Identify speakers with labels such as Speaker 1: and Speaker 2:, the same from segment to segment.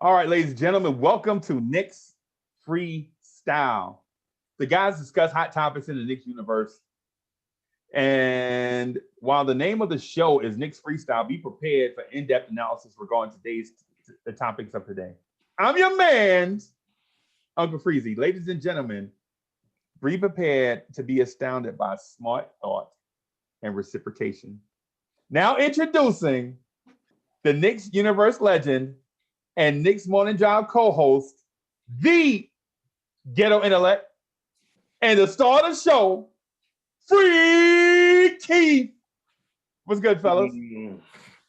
Speaker 1: All right, ladies and gentlemen, welcome to Knicks Freestyle. The guys discuss hot topics in the Knicks universe. And while the name of the show is Knicks Freestyle, be prepared for in-depth analysis regarding the topics of today. I'm your man, Uncle Freezie. Ladies and gentlemen, be prepared to be astounded by smart thought and reciprocation. Now introducing the Knicks universe legend and Knicks Morning Drive co-host, the Ghetto Intellect, and the star of the show, FreeKeith. What's good, fellas?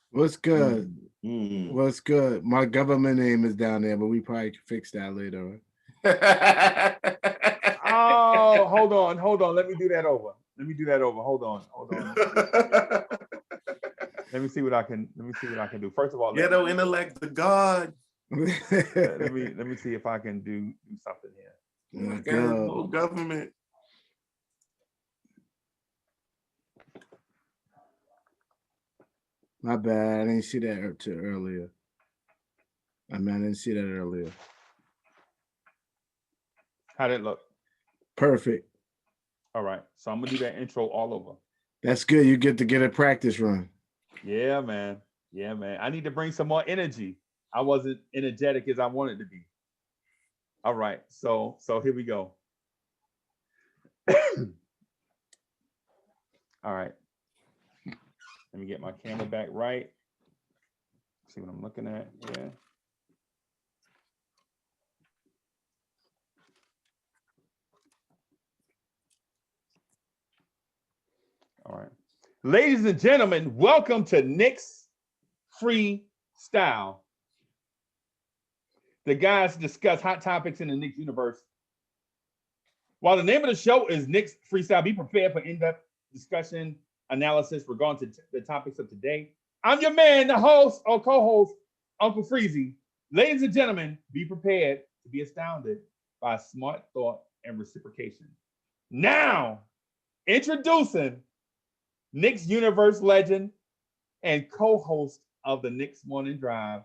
Speaker 2: What's good? What's good? My government name is down there, but we probably can fix that later.
Speaker 1: Oh, hold on. Let me do that over. Hold on. Let me see what I can do. First of all,
Speaker 3: Ghetto Intellect, the God.
Speaker 1: let me see if I can do something here.
Speaker 3: No government.
Speaker 2: My bad. I didn't see that earlier. I didn't see that earlier.
Speaker 1: How'd it look?
Speaker 2: Perfect.
Speaker 1: All right. So I'm gonna do that intro all over.
Speaker 2: That's good. You get to get a practice run.
Speaker 1: Yeah, man. I need to bring some more energy. I wasn't energetic as I wanted to be. All right. So here we go. All right. Let me get my camera back right. See what I'm looking at. Yeah. All right. Ladies and gentlemen, welcome to Knicks Freestyle. The guys discuss hot topics in the Knicks universe. While the name of the show is Knicks Freestyle, be prepared for in-depth discussion, analysis regarding to the topics of today. I'm your man, the host or co-host, Uncle Freezie. Ladies and gentlemen, be prepared to be astounded by smart thought and reciprocation. Now, introducing Knicks universe legend and co-host of the Knicks Morning Drive,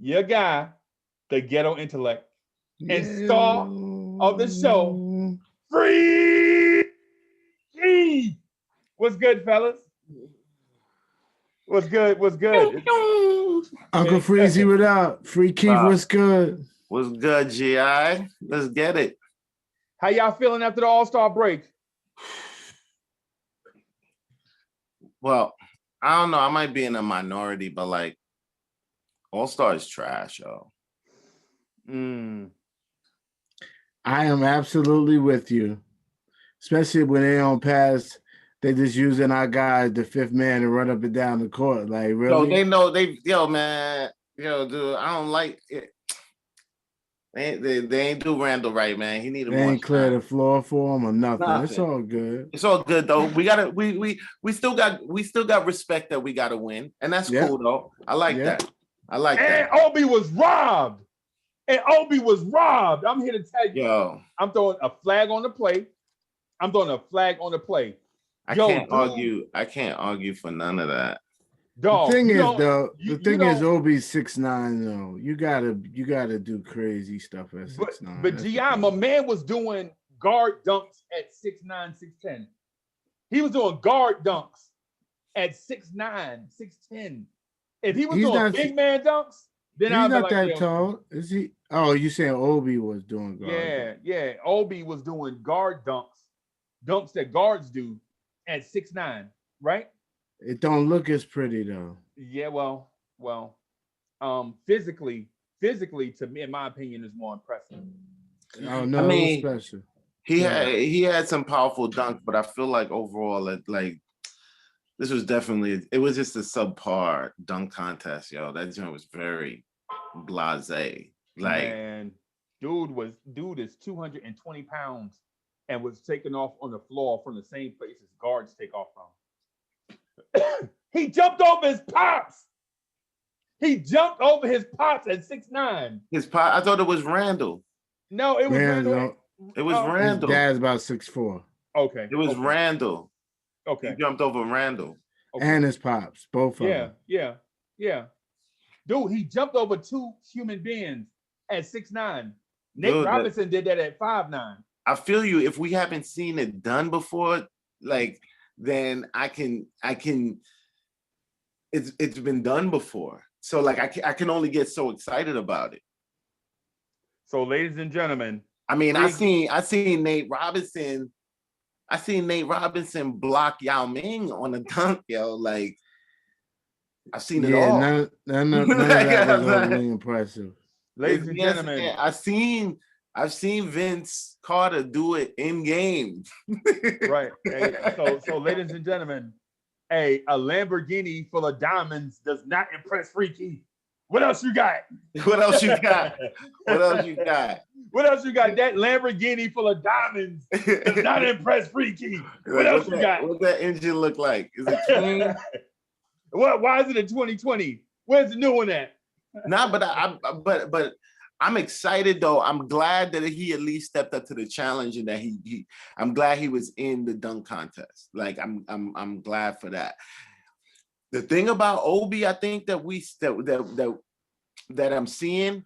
Speaker 1: your guy, the Ghetto Intellect, and star of the show, FreeKeith. What's good, fellas? What's good?
Speaker 2: Uncle Freezie, what up? FreeKeith, what's good?
Speaker 3: What's good, GI? Let's get it.
Speaker 1: How y'all feeling after the All-Star break?
Speaker 3: Well, I don't know. I might be in a minority, but like, All-Star is trash, yo.
Speaker 2: I am absolutely with you. Especially when they don't pass, they just using our guys, the fifth man, to run up and down the court. Like, really?
Speaker 3: Man. Dude, I don't like it. They ain't do Randall right, man. He needed more.
Speaker 2: They ain't clear the floor for him or nothing. It's all good.
Speaker 3: It's all good though. We still got respect that we gotta win, and that's cool though. I like that.
Speaker 1: And Obi was robbed. I'm here to tell you.
Speaker 3: Yo,
Speaker 1: I'm throwing a flag on the play. I
Speaker 3: can't argue for none of that.
Speaker 1: Dog,
Speaker 2: the thing is, Obi's 6'9", though. You gotta do crazy stuff at 6'9".
Speaker 1: But GI, my man was doing guard dunks at 6'9", 6'10". He was doing guard dunks at 6'9", 6'10". If he was doing big man dunks, then
Speaker 2: he's not that tall. Is he? Oh, you saying Obi was doing guard?
Speaker 1: Yeah. Obi was doing guard dunks that guards do at 6'9", right?
Speaker 2: It don't look as pretty though.
Speaker 1: Yeah, well, physically, to me, in my opinion, is more impressive.
Speaker 2: Oh no, I mean, special.
Speaker 3: He had some powerful dunks, but I feel like overall, this was it was just a subpar dunk contest, yo. That joint was very blasé. Like,
Speaker 1: man, dude is 220 pounds and was taken off on the floor from the same place as guards take off from. He jumped over his pops. At 6'9".
Speaker 3: I thought it was Randall.
Speaker 1: No, it was Randall.
Speaker 3: It was Randall.
Speaker 2: His dad's about 6'4".
Speaker 1: Okay.
Speaker 3: It was Randall.
Speaker 1: Okay.
Speaker 3: He jumped over Randall.
Speaker 2: And his pops, both of them.
Speaker 1: Yeah. Dude, he jumped over 2 human beings at 6'9". Nate
Speaker 3: Dude,
Speaker 1: Robinson did that at 5'9".
Speaker 3: I feel you. If we haven't seen it done before, like, then I can. It's been done before, so like I can only get so excited about it.
Speaker 1: So, ladies and gentlemen,
Speaker 3: I mean, I seen Nate Robinson. I seen Nate Robinson block Yao Ming on a dunk, yo. Like, I've seen it all.
Speaker 2: None of that was overly impressive.
Speaker 1: Ladies and gentlemen,
Speaker 3: I've seen Vince Carter do it in game.
Speaker 1: right. Hey, so ladies and gentlemen, a Lamborghini full of diamonds does not impress FreeKeith. What else you got?
Speaker 3: What else you got? What else you got?
Speaker 1: What else you got? That Lamborghini full of diamonds does not impress FreeKeith. What else you got?
Speaker 3: What's that engine look like? Is it clean?
Speaker 1: Why is it a 2020? Where's the new one at?
Speaker 3: Nah, but I'm excited though. I'm glad that he at least stepped up to the challenge and that I'm glad he was in the dunk contest. Like I'm glad for that. The thing about Obi, I think that I'm seeing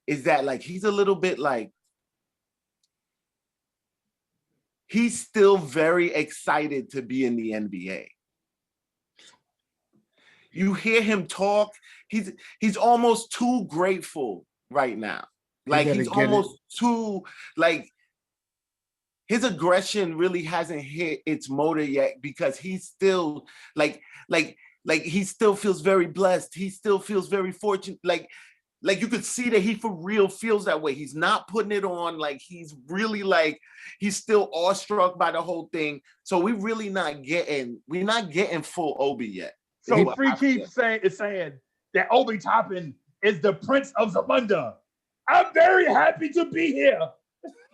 Speaker 3: is that like he's a little bit like he's still very excited to be in the NBA. You hear him talk, he's almost too grateful right now. Like he's almost too like his aggression really hasn't hit its motor yet because he's still like he still feels very blessed. He still feels very fortunate. Like you could see that he for real feels that way. He's not putting it on. Like he's really like he's still awestruck by the whole thing. So we're not getting full Obi yet.
Speaker 1: So FreeKeith is saying that Obi Toppin is the Prince of Zamunda. I'm very happy to be here.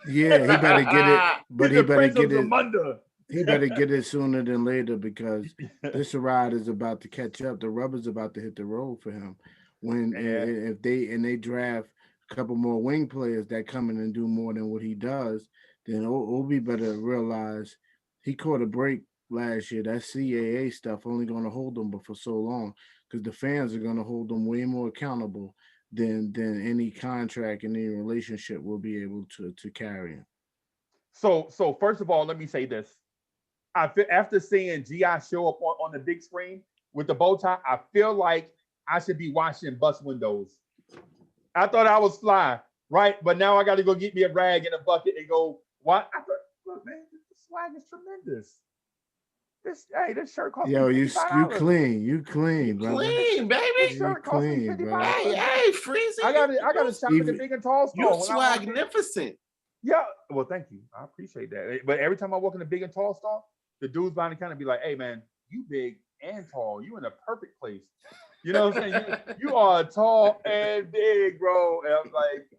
Speaker 2: Yeah, he better get it, but he better get it.
Speaker 1: Zamunda.
Speaker 2: He better get it sooner than later because this ride is about to catch up. The rubber's about to hit the road for him. If they draft a couple more wing players that come in and do more than what he does, then Obi better realize he caught a break last year. That CAA stuff only going to hold him but for so long because the fans are going to hold him way more accountable than any contract and any relationship will be able to carry him.
Speaker 1: So first of all, let me say this. I feel after seeing G.I. show up on the big screen with the bow tie, I feel like I should be washing bus windows. I thought I was fly, right? But now I got to go get me a rag and a bucket and go, what? I thought, look, man, the swag is tremendous. This shirt cost me $55.
Speaker 2: You clean, brother.
Speaker 3: Clean, baby.
Speaker 1: This shirt cost me $55.
Speaker 3: Hey, Freezie.
Speaker 1: I got to shop at the big and tall store.
Speaker 3: You're swagnificent.
Speaker 1: Yeah, well, thank you. I appreciate that. But every time I walk in the big and tall store, the dudes behind the counter be like, hey, man, you big and tall. You in the perfect place. You know what I'm saying? You are tall and big, bro. And I'm like,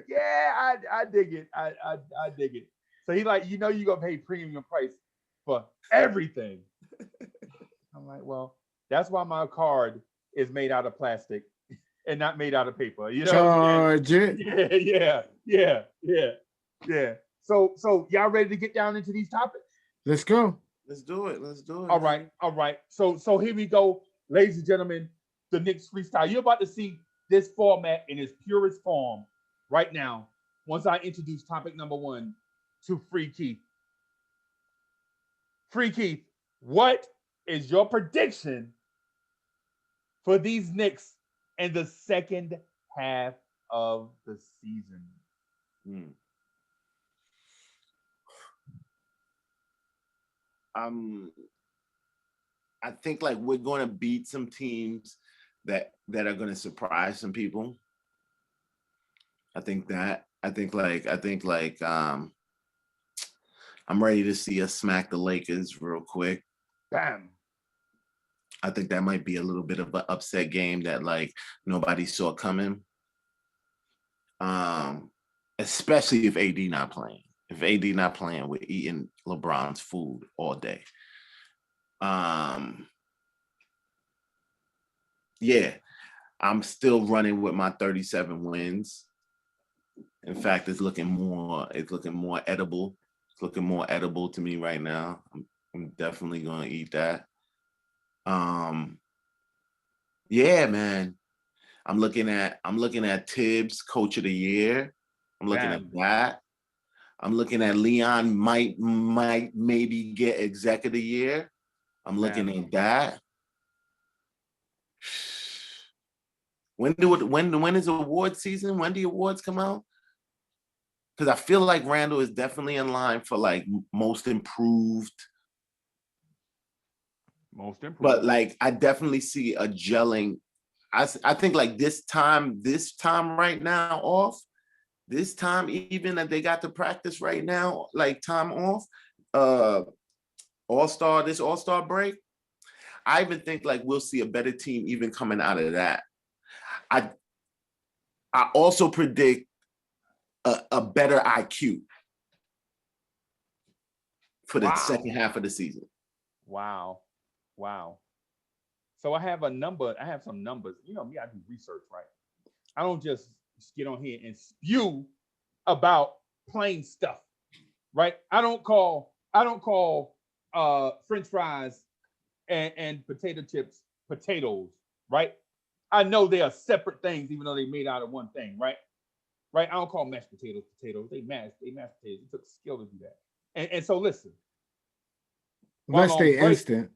Speaker 1: yeah, I dig it. I dig it. So he like, you're going to pay premium price for everything. I'm like, well, that's why my card is made out of plastic and not made out of paper. You know?
Speaker 2: Charge it.
Speaker 1: Yeah. So y'all ready to get down into these topics?
Speaker 2: Let's go.
Speaker 3: Let's do it.
Speaker 1: All right. So here we go, ladies and gentlemen, the Knicks Freestyle. You're about to see this format in its purest form right now. Once I introduce topic number 1 to FreeKeith. FreeKeith, what is your prediction for these Knicks in the second half of the season?
Speaker 3: I think like we're going to beat some teams that are going to surprise some people. I think I'm ready to see us smack the Lakers real quick.
Speaker 1: Bam.
Speaker 3: I think that might be a little bit of an upset game that like nobody saw coming. Especially if AD not playing. If AD not playing, we're eating LeBron's food all day. Yeah, I'm still running with my 37 wins. In fact, it's looking more edible. It's looking more edible to me right now. I'm definitely going to eat that. Yeah, man. I'm looking at Tibbs Coach of the Year. I'm looking at that. I'm looking at Leon might maybe get Exec of the Year. I'm looking at that. When is award season? When do the awards come out? Because I feel like Randall is definitely in line for like most improved. But like I definitely see a gelling. I think like this time right now off, this time even that they got to practice right now, like time off, this All-Star break, I even think like we'll see a better team even coming out of that. I also predict a better IQ for the second half of the season.
Speaker 1: Wow. So I have some numbers. You know me, I do research, right? I don't just get on here and spew about plain stuff, right? I don't call French fries and potato chips potatoes, right? I know they are separate things, even though they made out of one thing, right? Right? I don't call mashed potatoes potatoes. They mashed potatoes. It took skill to do that. And so listen.
Speaker 2: Unless they instant.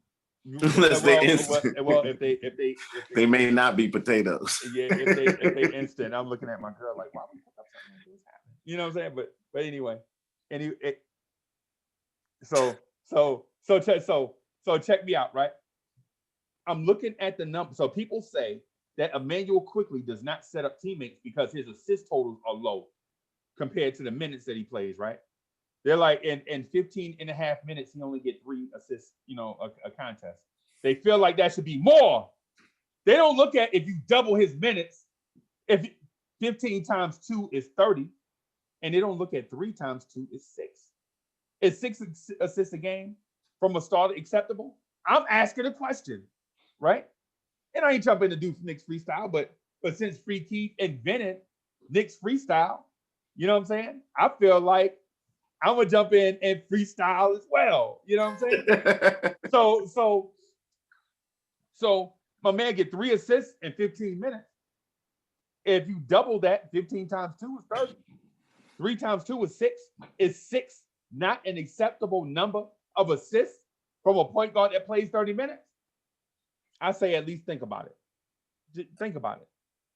Speaker 3: Unless they instant.
Speaker 1: Well, if
Speaker 3: they may not be potatoes.
Speaker 1: Yeah, if they instant, I'm looking at my girl like, why would you put up something like this happen? You know what I'm saying? But anyway, so check me out, right? I'm looking at the number. So people say that Emmanuel Quickly does not set up teammates because his assist totals are low compared to the minutes that he plays, right? They're like in 15 and a half minutes, he only get 3 assists, a contest. They feel like that should be more. They don't look at if you double his minutes, if 15 times 2 is 30, and they don't look at 3 times 2 is 6. Is 6 assists a game from a starter acceptable? I'm asking a question, right? And I ain't jumping to do Knicks Freestyle, but since FreeKeith invented Knicks Freestyle, you know what I'm saying? I feel like I'm gonna jump in and freestyle as well. You know what I'm saying? So my man get 3 assists in 15 minutes. If you double that, 15 times 2 is 30. 3 times 2 is 6. Is 6 not an acceptable number of assists from a point guard that plays 30 minutes? I say at least think about it. Think about it.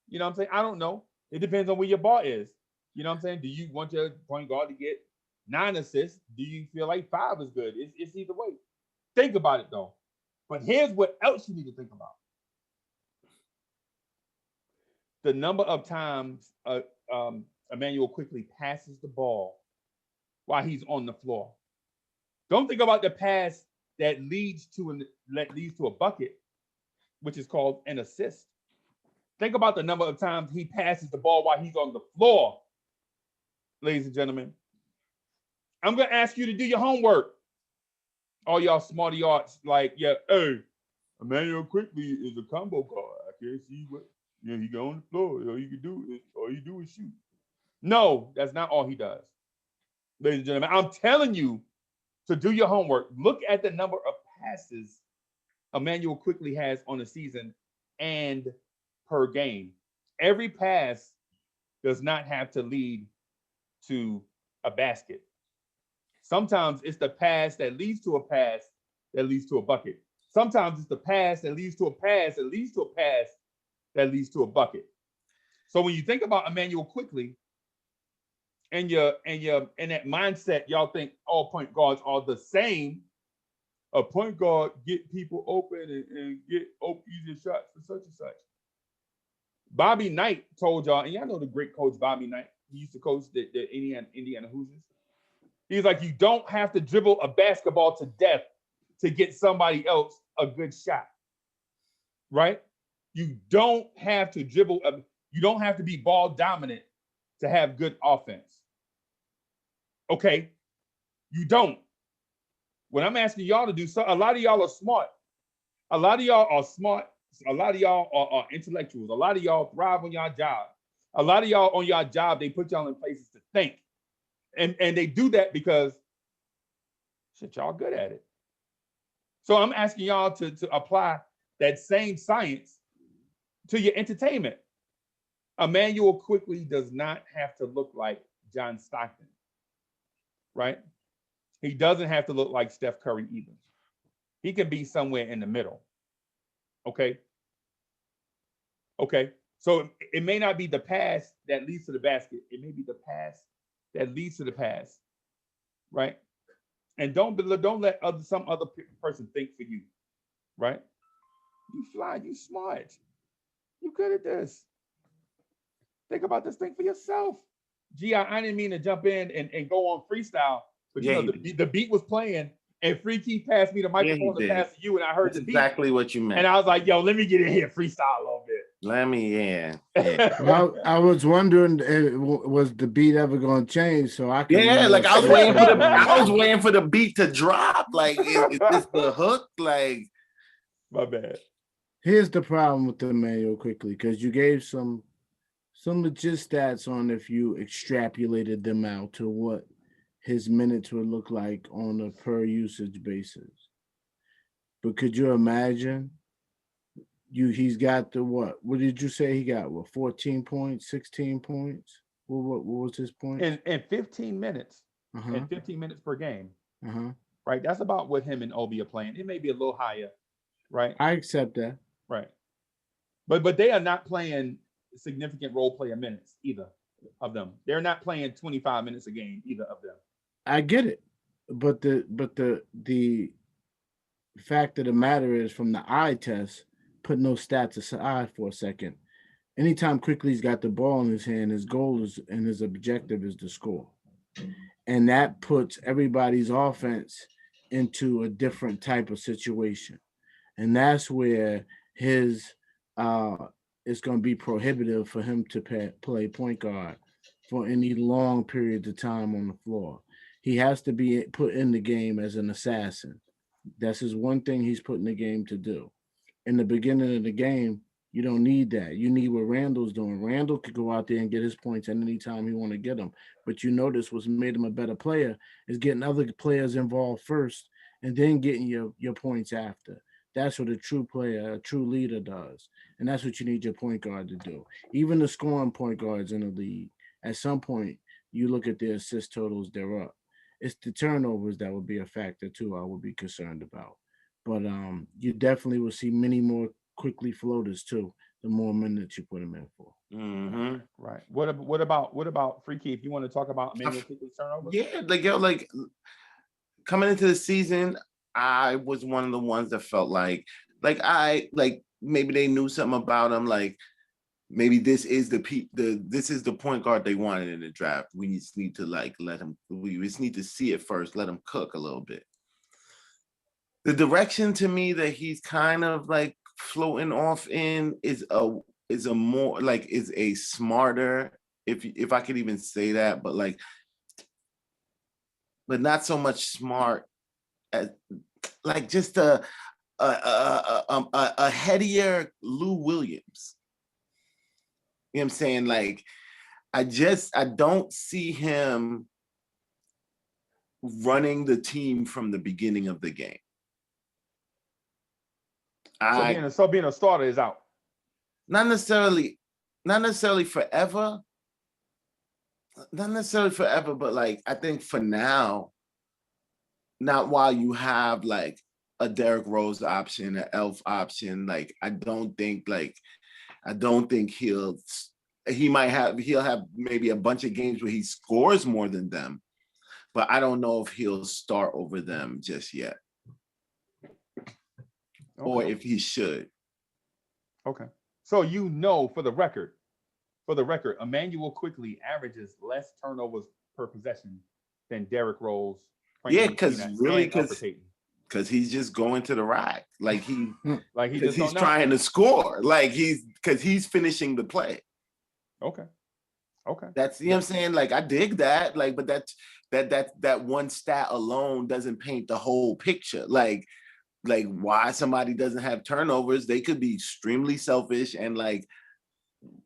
Speaker 1: You know what I'm saying? I don't know. It depends on where your bar is. You know what I'm saying? Do you want your point guard to get 9 assists? Do you feel like 5 is good? It's either way. Think about it though. But here's what else you need to think about. The number of times Emmanuel Quickly passes the ball while he's on the floor. Don't think about the pass that leads to a bucket, which is called an assist. Think about the number of times he passes the ball while he's on the floor. Ladies and gentlemen, I'm going to ask you to do your homework. All y'all smarty arts, like, yeah, hey, Emmanuel Quickly is a combo guard. I can't see what, he go on the floor. All you do is shoot. No, that's not all he does. Ladies and gentlemen, I'm telling you to do your homework. Look at the number of passes Emmanuel Quickly has on a season and per game. Every pass does not have to lead to a basket. Sometimes it's the pass that leads to a pass that leads to a bucket. Sometimes it's the pass that leads to a pass that leads to a pass that leads to a bucket. So when you think about Emmanuel Quickly and that mindset, y'all think all point guards are the same. A point guard get people open and get easier shots for such and such. Bobby Knight told y'all, and y'all know the great coach Bobby Knight. He used to coach the Indiana Hoosiers. He's like, you don't have to dribble a basketball to death to get somebody else a good shot, right? You don't have to dribble. You don't have to be ball dominant to have good offense. Okay, you don't. When I'm asking y'all to do so, a lot of y'all are smart. A lot of y'all are smart. A lot of y'all are intellectuals. A lot of y'all thrive on y'all job. A lot of y'all on y'all job, they put y'all in places to think. And they do that because shit, y'all good at it. So I'm asking y'all to apply that same science to your entertainment. Emmanuel quickly does not have to look like John Stockton, right? He doesn't have to look like Steph Curry either. He can be somewhere in the middle. Okay. Okay. So it may not be the pass that leads to the basket. It may be the pass that leads to the pass, right? And don't let some other person think for you, right? You fly, you smart, you good at this. Think about this thing for yourself. Gee, I didn't mean to jump in and go on freestyle, but you know the beat was playing, and FreeKeith passed me the microphone to pass to you, and I heard the beat.
Speaker 3: Exactly what you meant.
Speaker 1: And I was like, yo, let me get in here, freestyle a little bit.
Speaker 3: Let me, yeah.
Speaker 2: Well, I was wondering, was the beat ever going to change? So I could.
Speaker 3: Yeah, like I was waiting for the beat to drop. Like, is this the hook? Like,
Speaker 1: my bad.
Speaker 2: Here's the problem with the manual quickly, because you gave some legit stats on if you extrapolated them out to what his minutes would look like on a per usage basis. But could you imagine? He's got the what? What did you say he got? What, 14 points, 16 points? What was his point?
Speaker 1: In 15 minutes. In 15 minutes per game. Right. That's about what him and Obi are playing. It may be a little higher, right?
Speaker 2: I accept that.
Speaker 1: Right. But they are not playing significant role player minutes, either of them. They're not playing 25 minutes a game, either of them.
Speaker 2: I get it. But the fact of the matter is, from the eye test, put no stats aside for a second. Anytime Quickly's got the ball in his hand, his goal is and his objective is to score. And that puts everybody's offense into a different type of situation. And that's where it's going to be prohibitive for him to play point guard for any long periods of time on the floor. He has to be put in the game as an assassin. That's his one thing he's put in the game to do. In the beginning of the game, you don't need that. You need what Randall's doing. Randall could go out there and get his points at any time he want to get them. But you notice what's made him a better player is getting other players involved first and then getting your points after. That's what a true player, a true leader does. And that's what you need your point guard to do. Even the scoring point guards in the league, at some point, you look at their assist totals, they're up. It's the turnovers that would be a factor too, I would be concerned about. But you definitely will see many more quickly floaters too, the more minutes you put them in for.
Speaker 1: Right. What about FreeKeith? If you want to talk about Emmanuel Quickly's turnovers?
Speaker 3: Yeah, like coming into the season, I was one of the ones that felt like maybe they knew something about him, like maybe this is the point guard they wanted in the draft. We just need to we just need to see it first, let him cook a little bit. The direction to me that he's kind of like floating off in is a smarter, if I could even say that, but not so much smart as like just a headier Lou Williams. You know what I'm saying? Like I don't see him running the team from the beginning of the game.
Speaker 1: So being a starter is out.
Speaker 3: Not necessarily forever. Not necessarily forever, but like I think for now, not while you have like a Derrick Rose option, an Elf option. Like I don't think he'll have maybe a bunch of games where he scores more than them, but I don't know if he'll start over them just yet. Okay. Or if he should.
Speaker 1: Okay. So for the record, Emmanuel Quickly averages less turnovers per possession than Derrick Rose.
Speaker 3: Yeah, because he's just going to the rack. Like he's trying to score. Like he's finishing the play.
Speaker 1: Okay.
Speaker 3: That's what I'm saying. Like I dig that. Like, but that one stat alone doesn't paint the whole picture. Like why somebody doesn't have turnovers, they could be extremely selfish and like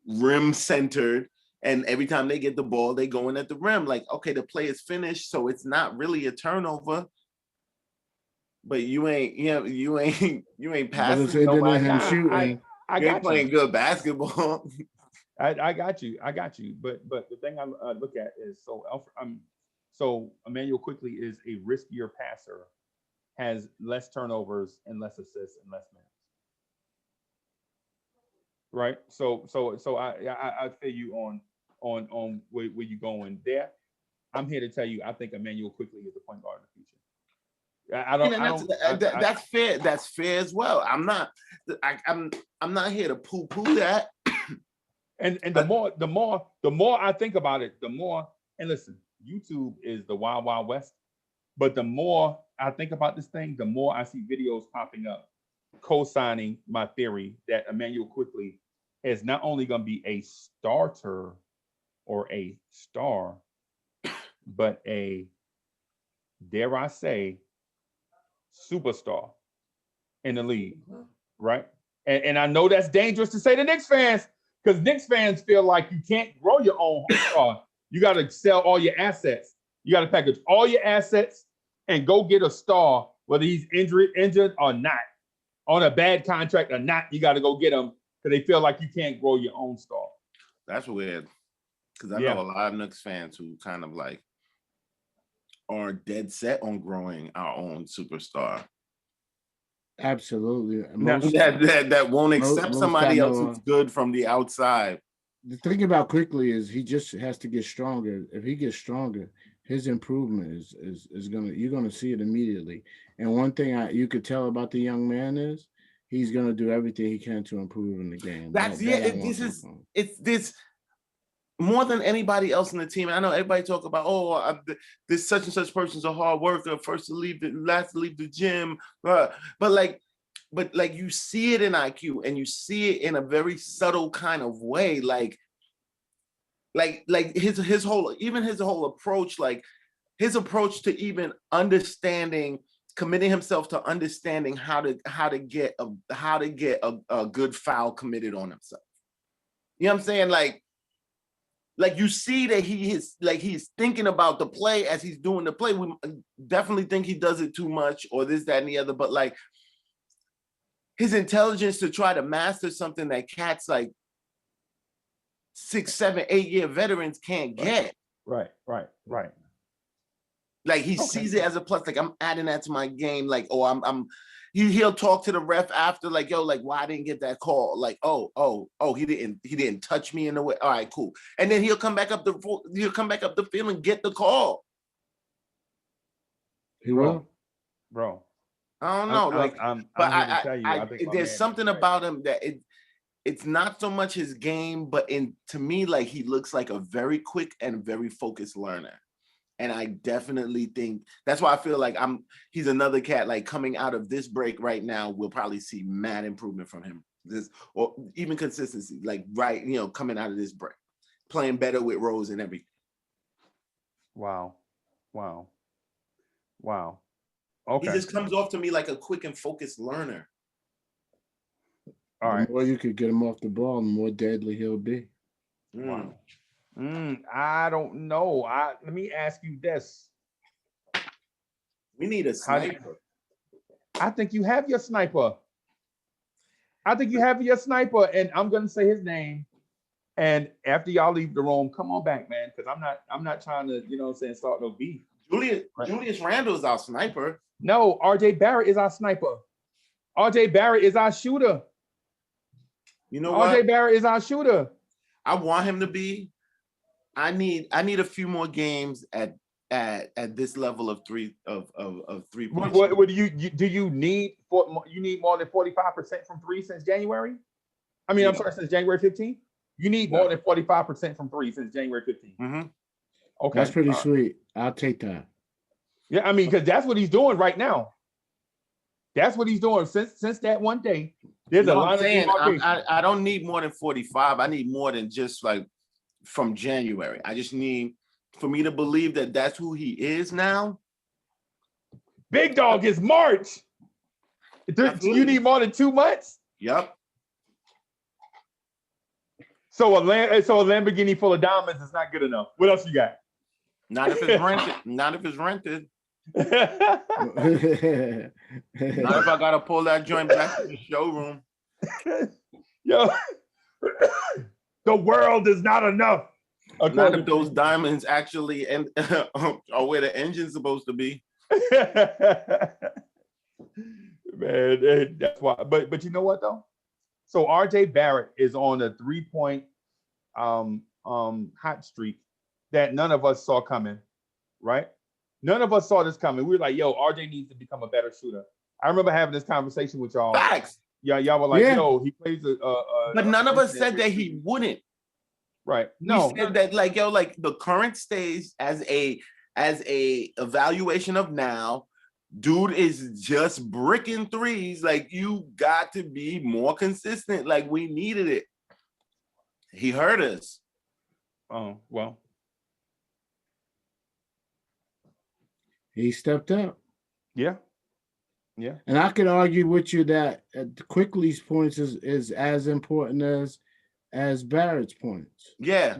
Speaker 3: rim centered. And every time they get the ball, they go in at the rim. Like, okay, the play is finished, so it's not really a turnover. but you ain't
Speaker 2: But
Speaker 3: passing
Speaker 2: it's either
Speaker 3: nobody.
Speaker 2: him shooting.
Speaker 1: I
Speaker 3: You ain't
Speaker 1: got
Speaker 3: playing
Speaker 1: you.
Speaker 3: good basketball.
Speaker 1: I got you. But the thing I look at is so Emmanuel quickly is a riskier passer, has less turnovers and less assists and less minutes. Right. So I feel you on where you going there. I'm here to tell you I think Emmanuel quickly is the point guard in the future.
Speaker 3: That's fair. That's fair as well. I'm not here to poo-poo that.
Speaker 1: And the more I think about it, the more, and listen, YouTube is the wild, wild west. But the more I think about this thing, the more I see videos popping up co-signing my theory that Emmanuel quickly is not only going to be a starter or a star, but a, dare I say, superstar in the league, right? And I know that's dangerous to say to Knicks fans, because Knicks fans feel like you can't grow your own star. You got to sell all your assets. You got to package all your assets and go get a star, whether he's injured or not, on a bad contract or not. You got to go get him because they feel like you can't grow your own star.
Speaker 3: That's weird, because I know a lot of Knicks fans who kind of like are dead set on growing our own superstar.
Speaker 2: Absolutely.
Speaker 3: That won't accept somebody else who's good from the outside.
Speaker 2: The thing about quickly is he just has to get stronger. If he gets stronger, his improvement is you're gonna see it immediately. And one thing you could tell about the young man is he's gonna do everything he can to improve in the game.
Speaker 3: This more than anybody else in the team. I know everybody talk about this such and such person's a hard worker, first to leave last to leave the gym, but like you see it in IQ and you see it in a very subtle kind of way, like his whole approach, like his approach to even understanding, committing himself to understanding how to get a good foul committed on himself. You know what I'm saying? Like you see that he's thinking about the play as he's doing the play. We definitely think he does it too much or this, that, and the other, but like his intelligence to try to master something that cats like 6, 7, 8 year veterans can't get.
Speaker 1: Right.
Speaker 3: Like he sees it as a plus. Like I'm adding that to my game. Like, he'll talk to the ref after, like, yo, like, why I didn't get that call? Like, he didn't touch me in the way. All right, cool. And then he'll come back up the field and get the call.
Speaker 2: He will,
Speaker 1: bro.
Speaker 3: I don't know. There's something about him that it's not so much his game, but to me, like he looks like a very quick and very focused learner. And I definitely think that's why I feel like he's another cat, like coming out of this break right now, we'll probably see mad improvement from him. Or even consistency, like coming out of this break, playing better with Rose and everything.
Speaker 1: Wow. Okay.
Speaker 3: He just comes off to me like a quick and focused learner.
Speaker 2: All right. The more you could get him off the ball, the more deadly he'll be.
Speaker 1: Wow. I don't know. Let me ask you this.
Speaker 3: We need a sniper.
Speaker 1: I think you have your sniper. And I'm gonna say his name. And after y'all leave the room, come on back, man, because I'm not trying to, start no beef.
Speaker 3: Julius Randle is our sniper.
Speaker 1: No, RJ Barrett is our sniper. RJ Barrett is our shooter.
Speaker 3: You know what?
Speaker 1: RJ Barrett is our shooter.
Speaker 3: I want him to be. I need a few more games at this level of 3 points.
Speaker 1: What do you need? You need more than 45% from 3 since January? I'm sorry, since January 15th? You need more than 45% from 3 since January 15th.
Speaker 3: Mm-hmm.
Speaker 1: Okay.
Speaker 2: That's pretty sweet. I'll take that.
Speaker 1: Yeah, because that's what he's doing right now. That's what he's doing since that one day. There's a lot of demarcation.
Speaker 3: I don't need more than 45. I need more than just like from January. I just need for me to believe that that's who he is now.
Speaker 1: Big dog is March. You need more than 2 months?
Speaker 3: Yep.
Speaker 1: So a Lamborghini full of diamonds is not good enough. What else you got?
Speaker 3: Not if it's rented. Not if it's rented. Not if I gotta pull that joint back to the showroom.
Speaker 1: Yo, the world is not enough.
Speaker 3: Not if those diamonds actually are where the engine's supposed to be.
Speaker 1: Man, that's why. But you know what though? So RJ Barrett is on a 3-point hot streak that none of us saw coming, right? None of us saw this coming. We were like, yo, RJ needs to become a better shooter. I remember having this conversation with y'all.
Speaker 3: Facts.
Speaker 1: Yeah, y'all were like, yo, he plays
Speaker 3: but none of us said that he wouldn't.
Speaker 1: Right. No.
Speaker 3: We said that like, yo, like the current stage as a evaluation of now, dude is just bricking threes. Like, you got to be more consistent. Like, we needed it. He hurt us.
Speaker 1: Oh, well.
Speaker 2: He stepped up.
Speaker 1: Yeah. Yeah.
Speaker 2: And I could argue with you that Quickly's points is as important as Barrett's points.
Speaker 3: Yeah.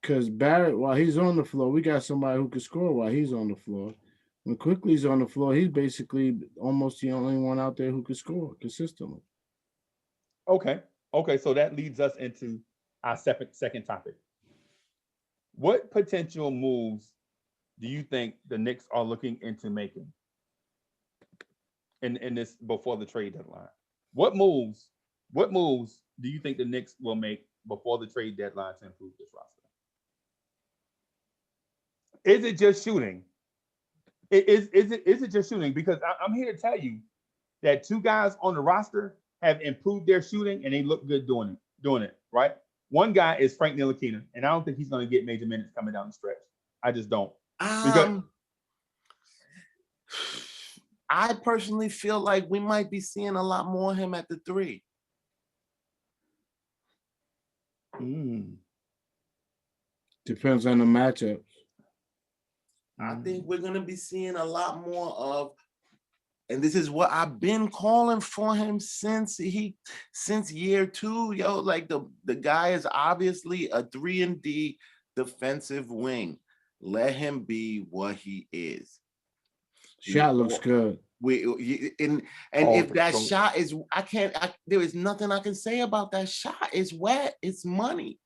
Speaker 2: Because Barrett, while he's on the floor, we got somebody who can score while he's on the floor. When Quickly's on the floor, he's basically almost the only one out there who can score consistently.
Speaker 1: Okay. So that leads us into our second topic. What potential moves do you think the Knicks are looking into making in this before the trade deadline? What moves do you think the Knicks will make before the trade deadline to improve this roster? Is it just shooting? Is it just shooting? Because I'm here to tell you that 2 guys on the roster have improved their shooting and they look good doing it, right? One guy is Frank Ntilikina, and I don't think he's going to get major minutes coming down the stretch. I just don't. Because
Speaker 3: I personally feel like we might be seeing a lot more of him at the 3.
Speaker 2: Depends on the matchups.
Speaker 3: I think we're going to be seeing a lot more of, and this is what I've been calling for him since year 2. Yo, like the guy is obviously a 3-and-D defensive wing. Let him be what he is.
Speaker 2: Shot looks good.
Speaker 3: If that shot is, there is nothing I can say about that shot. It's wet. It's money.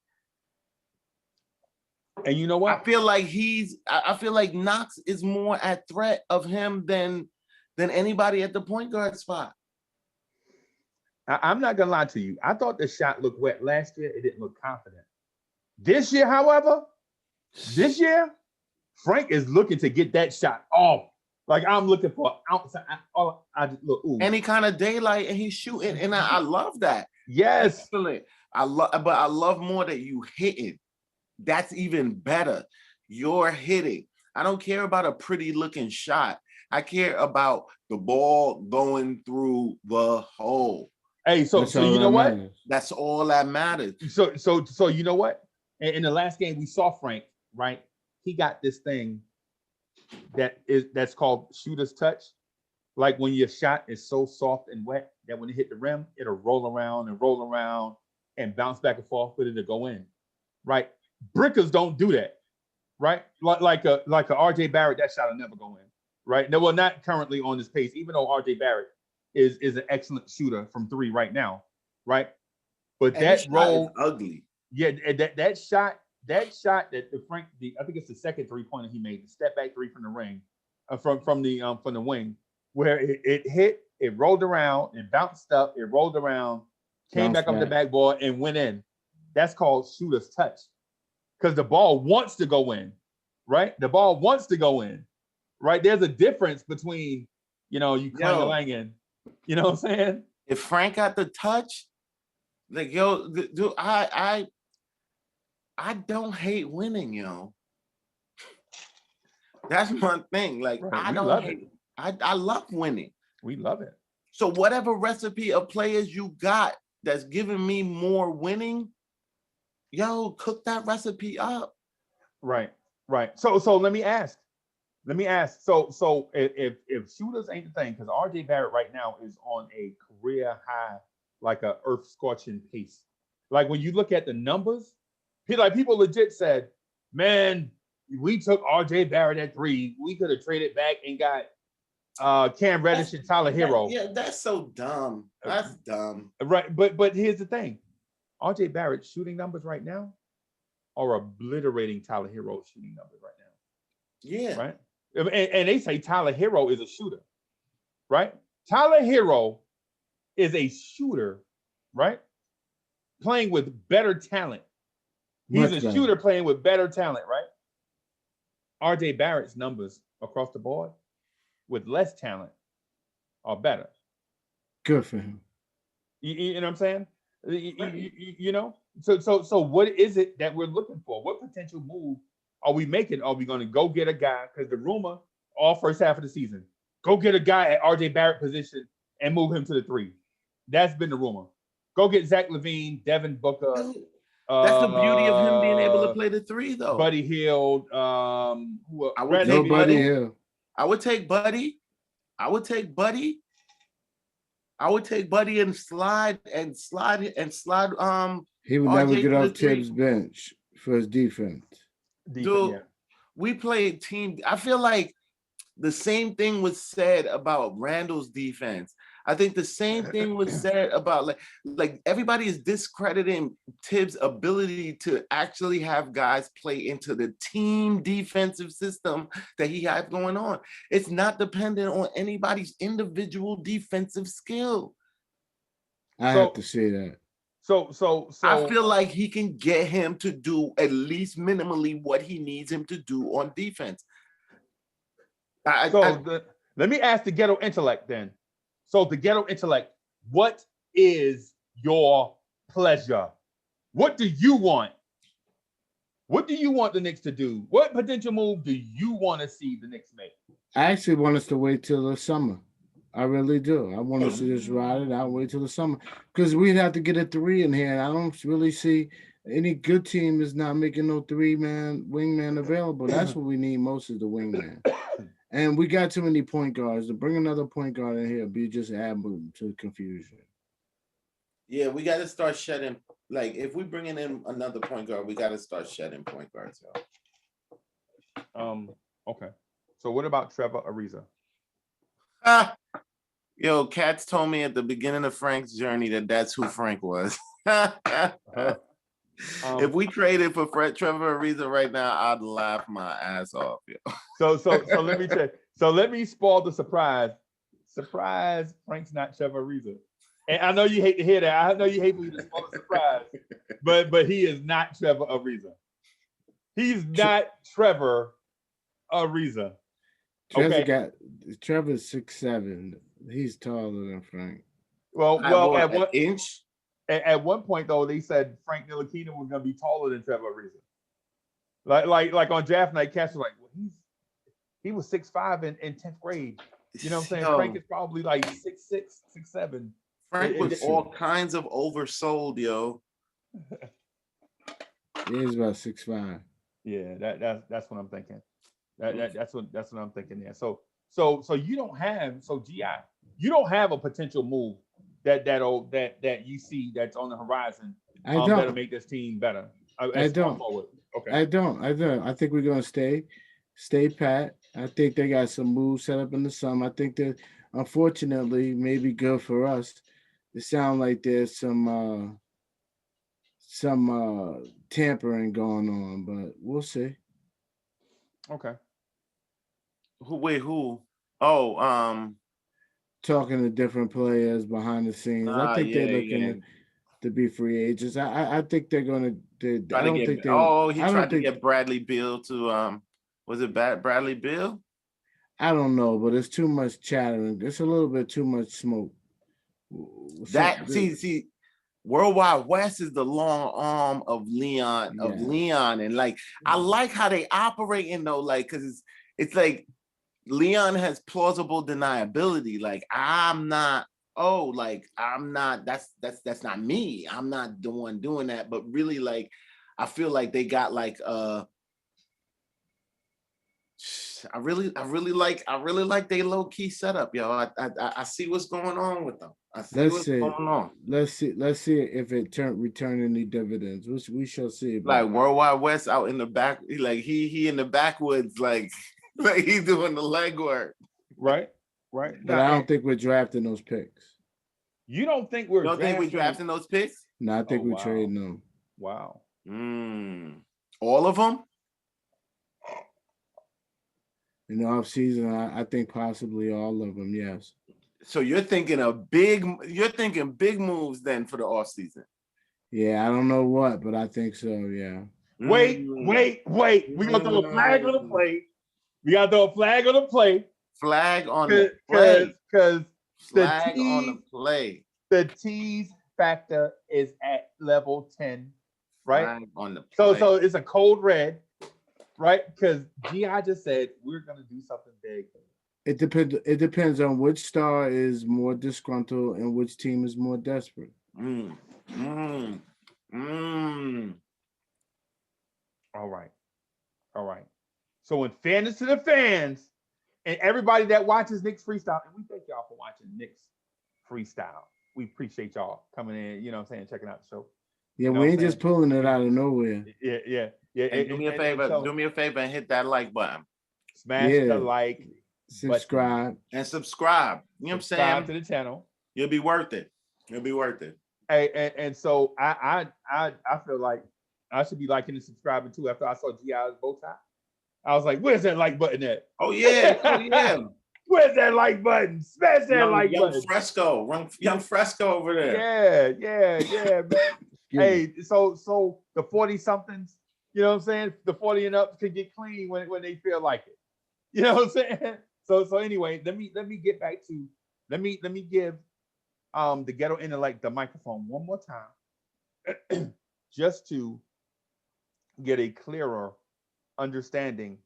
Speaker 1: And you know what?
Speaker 3: I feel like Knox is more at threat of him than anybody at the point guard spot.
Speaker 1: I'm not gonna lie to you. I thought the shot looked wet last year. It didn't look confident. This year, however, Frank is looking to get that shot off. Like, I'm looking for outside. I just look. Ooh.
Speaker 3: Any kind of daylight, and he's shooting, and I love that.
Speaker 1: Yes,
Speaker 3: excellent. I love more that you hitting. That's even better. You're hitting. I don't care about a pretty looking shot. I care about the ball going through the hole.
Speaker 1: Hey, so you know what?
Speaker 3: That's all that matters.
Speaker 1: So you know what? In the last game we saw Frank, right? He got this thing that's called shooter's touch. Like, when your shot is so soft and wet that when it hit the rim, it'll roll around and bounce back and forth for it to go in. Right? Brickers don't do that, right? Like a RJ Barrett, that shot will never go in, right? No, well, not currently on this pace, even though RJ Barrett is an excellent shooter from 3 right now, right? But
Speaker 3: and
Speaker 1: that roll
Speaker 3: is ugly.
Speaker 1: Yeah, that shot that the Frank, I think it's the second 3-pointer he made, the step back 3 from the ring, from the wing, where it hit, it rolled around, it bounced up, it rolled around, came back up the backboard and went in. That's called shooter's touch. Because the ball wants to go in, right? The ball wants to go in, right? There's a difference between, you clang-a-langing. You know what I'm saying?
Speaker 3: If Frank got the touch, like, yo, dude, I don't hate winning, yo. That's my thing. Like, right. I don't hate it. I love winning.
Speaker 1: We love it.
Speaker 3: So whatever recipe of players you got that's giving me more winning, yo, cook that recipe up.
Speaker 1: Right. So let me ask. So if shooters ain't the thing, because RJ Barrett right now is on a career high, like a earth scorching pace. Like, when you look at the numbers, people legit said, man, we took RJ Barrett at 3. We could have traded back and got Cam Reddish and Tyler Hero.
Speaker 3: Yeah, that's so dumb. That's dumb.
Speaker 1: Right, but here's the thing. RJ Barrett's shooting numbers right now are obliterating Tyler Hero's shooting numbers right now.
Speaker 3: Yeah.
Speaker 1: Right? And they say Tyler Hero is a shooter. Right? Tyler Hero is a shooter, right? Playing with better talent. He's
Speaker 2: Much
Speaker 1: a
Speaker 2: better.
Speaker 1: shooter playing with better talent, right? RJ Barrett's numbers across the board with less talent are better.
Speaker 2: Good for him.
Speaker 1: You know what I'm saying? You know? So what is it that we're looking for? What potential move are we making? Are we going to go get a guy? Because the rumor all first half of the season, go get a guy at RJ Barrett position and move him to the 3. That's been the rumor. Go get Zach LaVine, Devin Booker.
Speaker 3: That's the beauty of him being able to play the 3, though.
Speaker 1: Buddy Hield.
Speaker 3: I would
Speaker 1: Bradley
Speaker 3: take
Speaker 1: Beal.
Speaker 3: Buddy.
Speaker 2: Hill.
Speaker 3: I would take Buddy. I would take Buddy. I would take Buddy and slide.
Speaker 2: He would
Speaker 3: RJ
Speaker 2: never get
Speaker 3: to
Speaker 2: off
Speaker 3: the 3.
Speaker 2: Tibbs' bench for his defense.
Speaker 3: Dude,
Speaker 1: Yeah.
Speaker 3: we played team. I feel like the same thing was said about Randall's defense. I think the same thing was said about like everybody is discrediting Tibbs' ability to actually have guys play into the team defensive system that he had going on. It's not dependent on anybody's individual defensive skill.
Speaker 2: I have to say that.
Speaker 1: So
Speaker 3: I feel like he can get him to do at least minimally what he needs him to do on defense.
Speaker 1: Let me ask the Ghetto Intellect then. So the Ghetto Intellect, what is your pleasure? What do you want? What do you want the Knicks to do? What potential move do you want to see the Knicks make?
Speaker 2: I actually want us to wait till the summer. I really do. I want us to just ride it out and wait till the summer. Because we'd have to get a 3 in here. And I don't really see any good team is not making no 3-man wingman available. That's what we need most is the wingman. And we got too many point guards. To bring another point guard in here be just add to confusion.
Speaker 3: Yeah, we got to start shedding. Like, if we bringing in another point guard, we got to start shedding point guards,
Speaker 1: yo. Okay. So what about Trevor Ariza?
Speaker 3: Yo, Katz told me at the beginning of Frank's journey that that's who Frank was. If we traded for Trevor Ariza right now, I'd laugh my ass off. Yo.
Speaker 1: So let me check. So let me spoil the surprise. Surprise, Frank's not Trevor Ariza. And I know you hate to hear that. I know you hate for me to spoil the surprise, but he is not Trevor Ariza. He's not Trevor Ariza.
Speaker 2: Trevor's 6'7". He's taller than Frank.
Speaker 3: Well, at what inch?
Speaker 1: At one point, though, they said Frank Ntilikina was going to be taller than Trevor Ariza. Like on draft night, Cash was like, well, he was 6'5" in 10th grade. You know what I'm saying?
Speaker 3: Yo.
Speaker 1: Frank is probably like 6'6", 6'7".
Speaker 3: Frank was all kinds of oversold, yo.
Speaker 2: He's about 6'5".
Speaker 1: Yeah, that's what I'm thinking. That's what I'm thinking there. So you don't have GI. You don't have a potential move that you see that's on the horizon that'll make this team better.
Speaker 2: I don't.
Speaker 1: Okay.
Speaker 2: I don't. I think we're gonna stay pat. I think they got some moves set up in the summer. I think that unfortunately, maybe good for us. It sounds like there's some tampering going on, but we'll see.
Speaker 1: Okay.
Speaker 3: Who? Oh,
Speaker 2: talking to different players behind the scenes. I think they're looking to be free agents. I think they're going to. I don't think they.
Speaker 3: Oh, he tried to get Bradley Beal to. Was it Bradley Beal?
Speaker 2: I don't know, but it's too much chattering. It's a little bit too much smoke.
Speaker 3: See, Worldwide West is the long arm of Leon, and like I like how they operate though, like because it's like Leon has plausible deniability. Like I'm not. That's not me. I'm not the one doing that. But really, like I feel like they got like I really like they low key setup, yo. I see what's going on with them. I see
Speaker 2: Let's
Speaker 3: what's
Speaker 2: see.
Speaker 3: going on.
Speaker 2: Let's see if it return any dividends. We shall see.
Speaker 3: Like Worldwide West out in the back, like he in the backwoods, like like he's doing the legwork.
Speaker 1: Right.
Speaker 2: But I don't think we're drafting those picks.
Speaker 1: You don't think we're
Speaker 3: You don't think we're drafting those picks?
Speaker 2: No, I think we're
Speaker 1: wow.
Speaker 2: trading them.
Speaker 1: Wow.
Speaker 3: All of them?
Speaker 2: In the offseason, I think possibly all of them, yes.
Speaker 3: So you're thinking big moves then for the offseason.
Speaker 2: Yeah, I don't know what, but I think so, yeah.
Speaker 1: Wait. We gonna throw a flag on the play. We gotta throw a flag on the play.
Speaker 3: Flag on the play.
Speaker 1: Because
Speaker 3: flag on the play.
Speaker 1: The tease factor is at level 10, right?
Speaker 3: Flag on the play.
Speaker 1: So it's a cold red, right? Because G.I. just said we're gonna do something big.
Speaker 2: It depends on which star is more disgruntled and which team is more desperate.
Speaker 1: All right. So in fairness to the fans and everybody that watches Knicks Freestyle, and we thank y'all for watching Knicks Freestyle. We appreciate y'all coming in, you know what I'm saying, checking out the show.
Speaker 2: Yeah, we ain't just pulling it out of nowhere.
Speaker 1: Yeah.
Speaker 3: And do me a favor and hit that like button.
Speaker 1: Smash the like,
Speaker 2: subscribe.
Speaker 3: And subscribe. You know what I'm saying?
Speaker 1: Subscribe to the channel.
Speaker 3: You'll be worth it.
Speaker 1: Hey, and so I feel like I should be liking and subscribing too after I saw G.I.'s bow tie. I was like, where's that like button at?
Speaker 3: Oh yeah.
Speaker 1: Where's that like button? Smash that like button.
Speaker 3: Young Fresco over there.
Speaker 1: Yeah, man. Hey, so the 40-somethings, you know what I'm saying? The 40 and up can get clean when they feel like it. You know what I'm saying? So anyway, let me get back to let me give the Ghetto Intellect the microphone one more time just to get a clearer understanding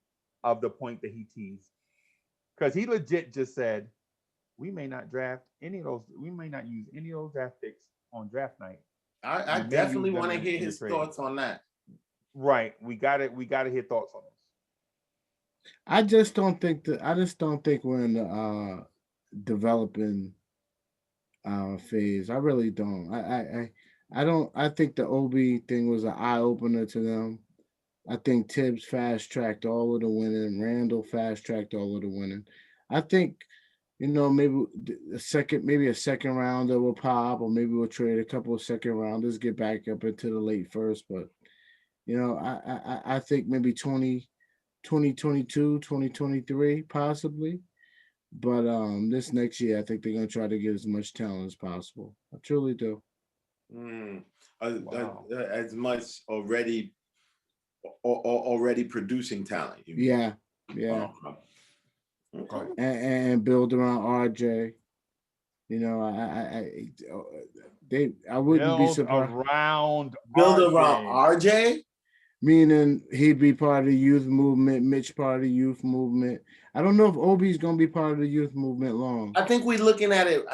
Speaker 1: of the point that he teased. Because he legit just said, we may not draft any of those, we may not use any of those draft picks on draft night.
Speaker 3: I definitely want to hear his thoughts on that.
Speaker 1: Right. We gotta hear thoughts on this.
Speaker 2: I just don't think we're in the developing phase. I really don't. I think the Obi thing was an eye opener to them. I think Tibbs fast tracked all of the winning. Randall fast tracked all of the winning. I think, maybe a second rounder will pop, or maybe we'll trade a couple of second rounders, get back up into the late first. But, I think maybe 2022, 2023, possibly. But this next year, I think they're going to try to get as much talent as possible. I truly do.
Speaker 3: As much already producing talent.
Speaker 2: Yeah. Okay. And build around RJ. I wouldn't be surprised.
Speaker 3: Build around RJ?
Speaker 2: Meaning he'd be part of the youth movement, Mitch part of the youth movement. I don't know if Obi's gonna be part of the youth movement long.
Speaker 3: I think we're looking at it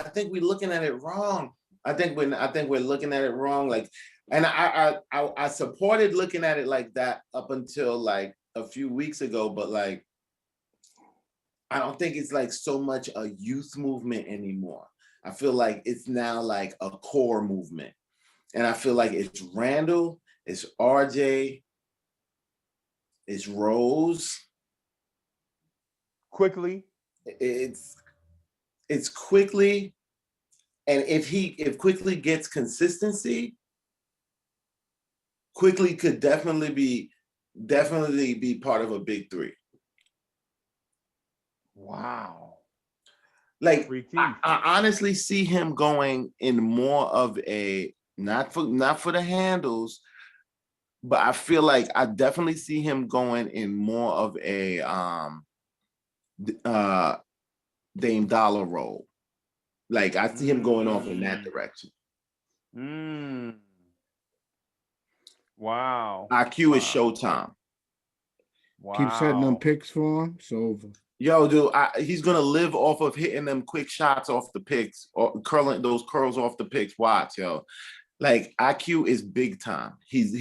Speaker 3: wrong. I think we're looking at it wrong. Like, and I supported looking at it like that up until like a few weeks ago, but like I don't think it's like so much a youth movement anymore. I feel like it's now like a core movement. And I feel like it's Randall, it's RJ, it's Rose.
Speaker 1: Quickly.
Speaker 3: It's Quickly. And if Quickly gets consistency, Quickly could definitely be part of a big three.
Speaker 1: Wow.
Speaker 3: Like I honestly see him going in more of a not for the handles, but I feel like I definitely see him going in more of a Dame Dollar role. Like I see him going off in that direction.
Speaker 1: Wow.
Speaker 3: IQ is Showtime.
Speaker 2: Wow. Keep setting them picks for him. It's over.
Speaker 3: Yo, dude, he's gonna live off of hitting them quick shots off the picks or curling those curls off the picks. Watch, yo. Like IQ is big time. He's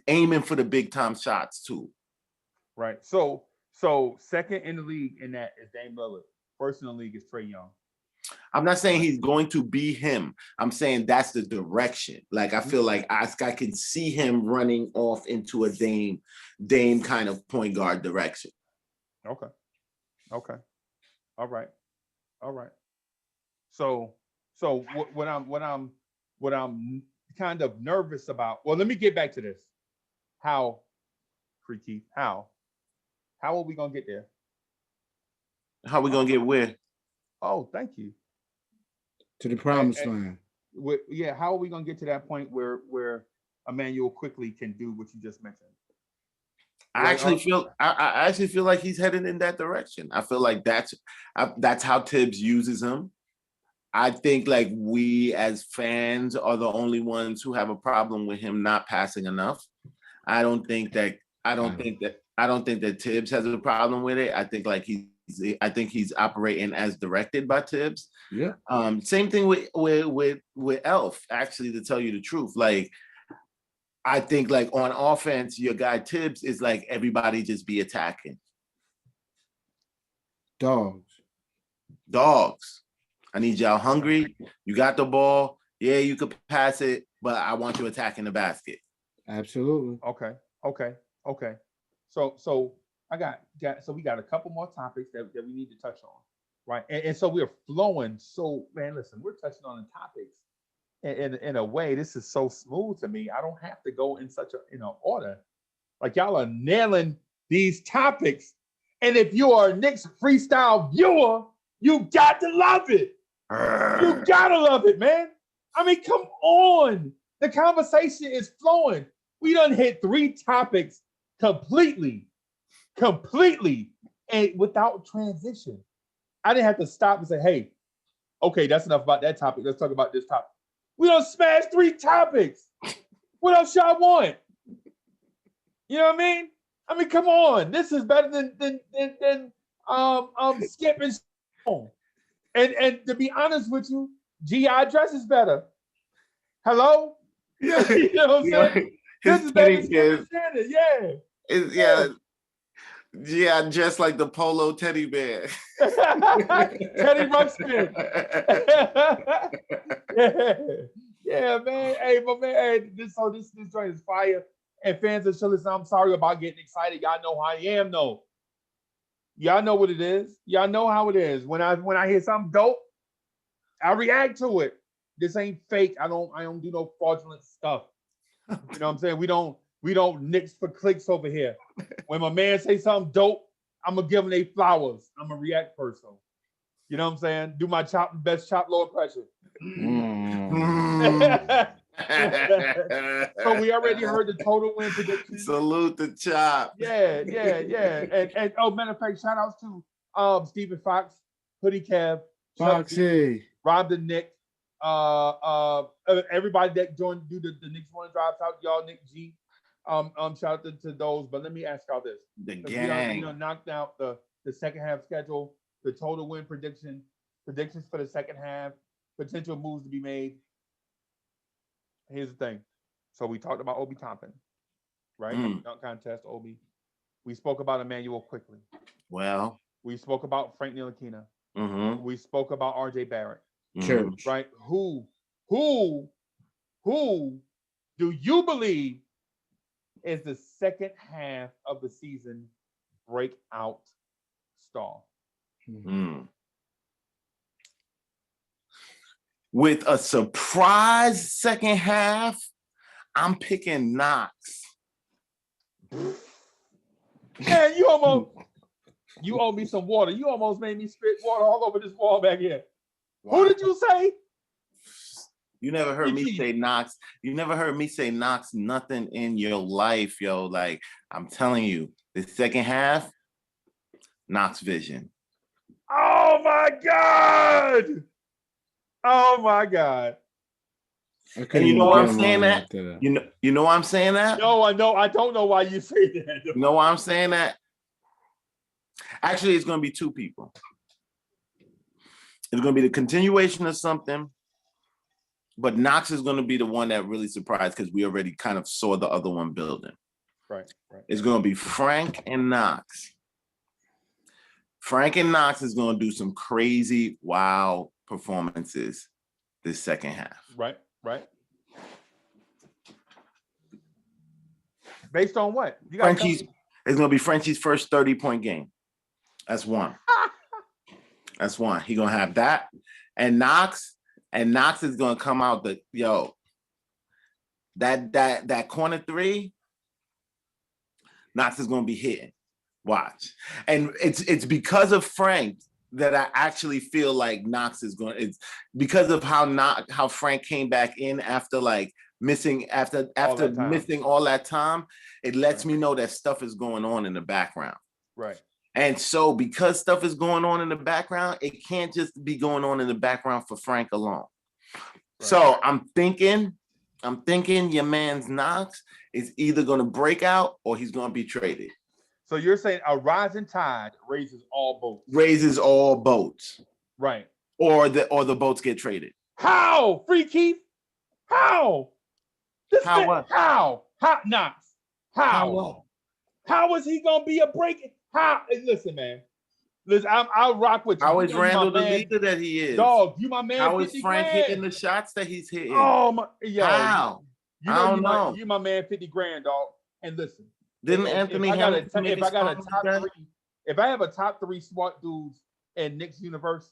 Speaker 3: aiming for the big time shots too.
Speaker 1: Right. So So second in the league in that is Dame Lillard. First in the league is Trae Young.
Speaker 3: I'm not saying he's going to be him. I'm saying that's the direction. Like I feel like I can see him running off into a Dame kind of point guard direction.
Speaker 1: Okay. All right. So what I'm kind of nervous about. Well, let me get back to this. How, FreeKeith? How are we gonna get there?
Speaker 3: How are we gonna get where?
Speaker 1: Oh, thank you.
Speaker 2: To the promised land.
Speaker 1: Yeah, how are we gonna get to that point where Emmanuel quickly can do what you just mentioned?
Speaker 3: I actually feel like he's headed in that direction. I feel like that's how Tibbs uses him. I think like we as fans are the only ones who have a problem with him not passing enough. I don't think that Tibbs has a problem with it. I think he's operating as directed by Tibbs.
Speaker 2: Yeah.
Speaker 3: Same thing with Elf, actually, to tell you the truth. Like, I think like on offense, your guy Tibbs is like everybody just be attacking.
Speaker 2: Dogs.
Speaker 3: I need y'all hungry. You got the ball. Yeah, you could pass it, but I want you attacking the basket.
Speaker 2: Absolutely.
Speaker 1: Okay. So we got a couple more topics that we need to touch on, right? And so we're flowing. So man, listen, we're touching on the topics in a way. This is so smooth to me. I don't have to go in such a order. Like y'all are nailing these topics. And if you are a Knicks Freestyle viewer, you got to love it. You gotta love it, man. I mean, come on. The conversation is flowing. We done hit 3 topics completely, and without transition. I didn't have to stop and say, hey, okay, that's enough about that topic. Let's talk about this topic. We done smashed 3 topics. What else y'all want? You know what I mean? I mean, come on. This is better than Skip and and to be honest with you, GI dress is better. Hello?
Speaker 3: Yeah.
Speaker 1: You know what I'm saying? This is better than Skip and Shannon. Yeah.
Speaker 3: Yeah, just like the polo teddy bear.
Speaker 1: Teddy Ruxpin. Yeah, man. Hey, but man, hey, this joint is fire. And fans of Chillis, I'm sorry about getting excited. Y'all know how I am, though. Y'all know what it is. Y'all know how it is. When I hear something dope, I react to it. This ain't fake. I don't do no fraudulent stuff. You know what I'm saying? We don't Knicks for clicks over here. When my man say something dope, I'm gonna give him they flowers. I'm a react person. You know what I'm saying? Do my best chop low pressure. So we already heard the total win prediction.
Speaker 3: Salute the chop.
Speaker 1: Yeah. And oh, matter of fact, shout outs to Stephen Fox, Hoodie Kev,
Speaker 2: Foxy,
Speaker 1: Rob the Nick, everybody that joined do the Knicks Morning Drive. Shout out to y'all, Nick G. Shout out to those. But let me ask y'all this:
Speaker 3: the gang.
Speaker 1: We knocked out the second half schedule, the total win predictions for the second half, potential moves to be made. Here's the thing. So we talked about Obi Toppin, right? Dunk contest, Obi. We spoke about Emmanuel quickly.
Speaker 3: Well,
Speaker 1: we spoke about Frank Ntilikina.
Speaker 3: Mm-hmm.
Speaker 1: We spoke about RJ Barrett.
Speaker 2: Church.
Speaker 1: Right? Who do you believe is the second half of the season breakout star?
Speaker 3: With a surprise second half, I'm picking Knox.
Speaker 1: Man, you owe me some water. You almost made me spit water all over this wall back here. Wow. Who did you say?
Speaker 3: You never heard me say Knox. You never heard me say Knox nothing in your life, yo. Like, I'm telling you, the second half, Knox vision.
Speaker 1: Oh my God. Oh my God.
Speaker 3: And you know why I'm saying that? You know why I'm saying that?
Speaker 1: No, I know. I don't know why you say that.
Speaker 3: You know why I'm saying that? Actually, it's going to be 2 people. It's going to be the continuation of something, but Knox is going to be the one that really surprised because we already kind of saw the other one building.
Speaker 1: Right.
Speaker 3: It's going to be Frank and Knox. Frank and Knox is going to do some crazy, wild performances this second half.
Speaker 1: Right. Based on what? You got
Speaker 3: Frenchie's it's going to be Frenchie's first 30-point game. That's one. That's one. He's going to have that. And Knox is going to come out that corner three. Knox is going to be hitting. Watch. And it's because of Frank that I actually feel like Knox is going. It's because of how Frank came back in after missing missing all that time. It lets me know that stuff is going on in the background.
Speaker 1: Right.
Speaker 3: And so because stuff is going on in the background, it can't just be going on in the background for Frank alone. Right. So I'm thinking your man's Knox is either going to break out or he's going to be traded.
Speaker 1: So you're saying a rising tide raises all boats.
Speaker 3: Raises all boats.
Speaker 1: Right.
Speaker 3: Or the boats get traded.
Speaker 1: How? FreeKeith? How?
Speaker 3: What?
Speaker 1: How? Knox? How?
Speaker 3: What?
Speaker 1: How is he gonna be a break? How? Listen, man. Listen, I'll rock with you.
Speaker 3: How is Randall the leader that he is?
Speaker 1: Dog, you my man.
Speaker 3: How is Frank hitting the shots that he's hitting?
Speaker 1: Oh my, yo.
Speaker 3: How?
Speaker 1: You know, you my man, 50 grand, dog. And listen.
Speaker 3: Didn't Anthony Hamilton
Speaker 1: if I got a top three, if I have a top three smart dudes in Knicks universe,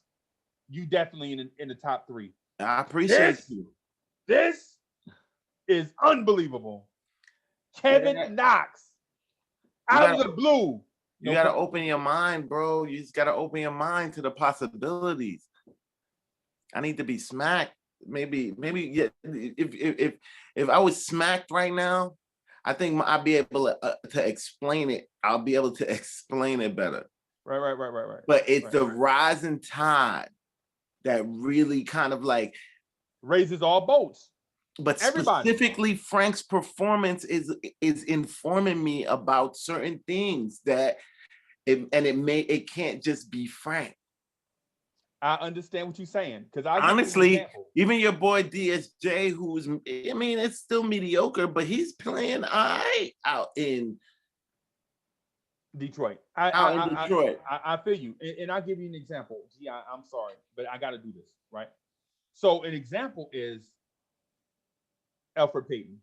Speaker 1: you definitely in the top three.
Speaker 3: I appreciate you.
Speaker 1: This is unbelievable. Kevin Knox out of the blue.
Speaker 3: You gotta open your mind, bro. You just gotta open your mind to the possibilities. I need to be smacked. Maybe yeah, if I was smacked right now, I think I'll be able to explain it. I'll be able to explain it better.
Speaker 1: Right.
Speaker 3: But it's the rising tide that really kind of
Speaker 1: raises all boats.
Speaker 3: But specifically, Frank's performance is informing me about certain things that it can't just be Frank.
Speaker 1: I understand what you're saying because
Speaker 3: honestly, even your boy DSJ, it's still mediocre, but he's playing all right out in
Speaker 1: Detroit.
Speaker 3: Detroit.
Speaker 1: I feel you, and I'll give you an example. I'm sorry, but I got to do this right. So an example is Elfrid Payton,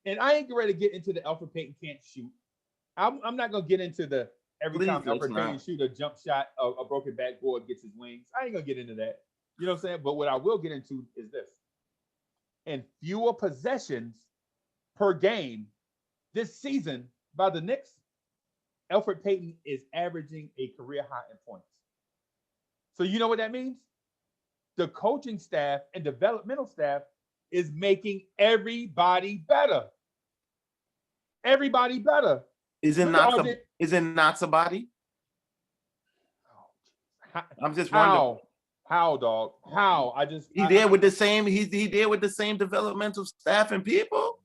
Speaker 1: and I ain't ready to get into the Elfrid Payton can't shoot. I'm not gonna get into the every time Elfrid Payton shoot a jump shot, a broken backboard gets his wings. I ain't gonna get into that. You know what I'm saying? But what I will get into is this: in fewer possessions per game this season by the Knicks, Elfrid Payton is averaging a career high in points. So you know what that means? The coaching staff and developmental staff is making everybody better. Everybody better.
Speaker 3: Is it not somebody? I'm just wondering.
Speaker 1: How, dog? How?
Speaker 3: He there with the same developmental staff and people.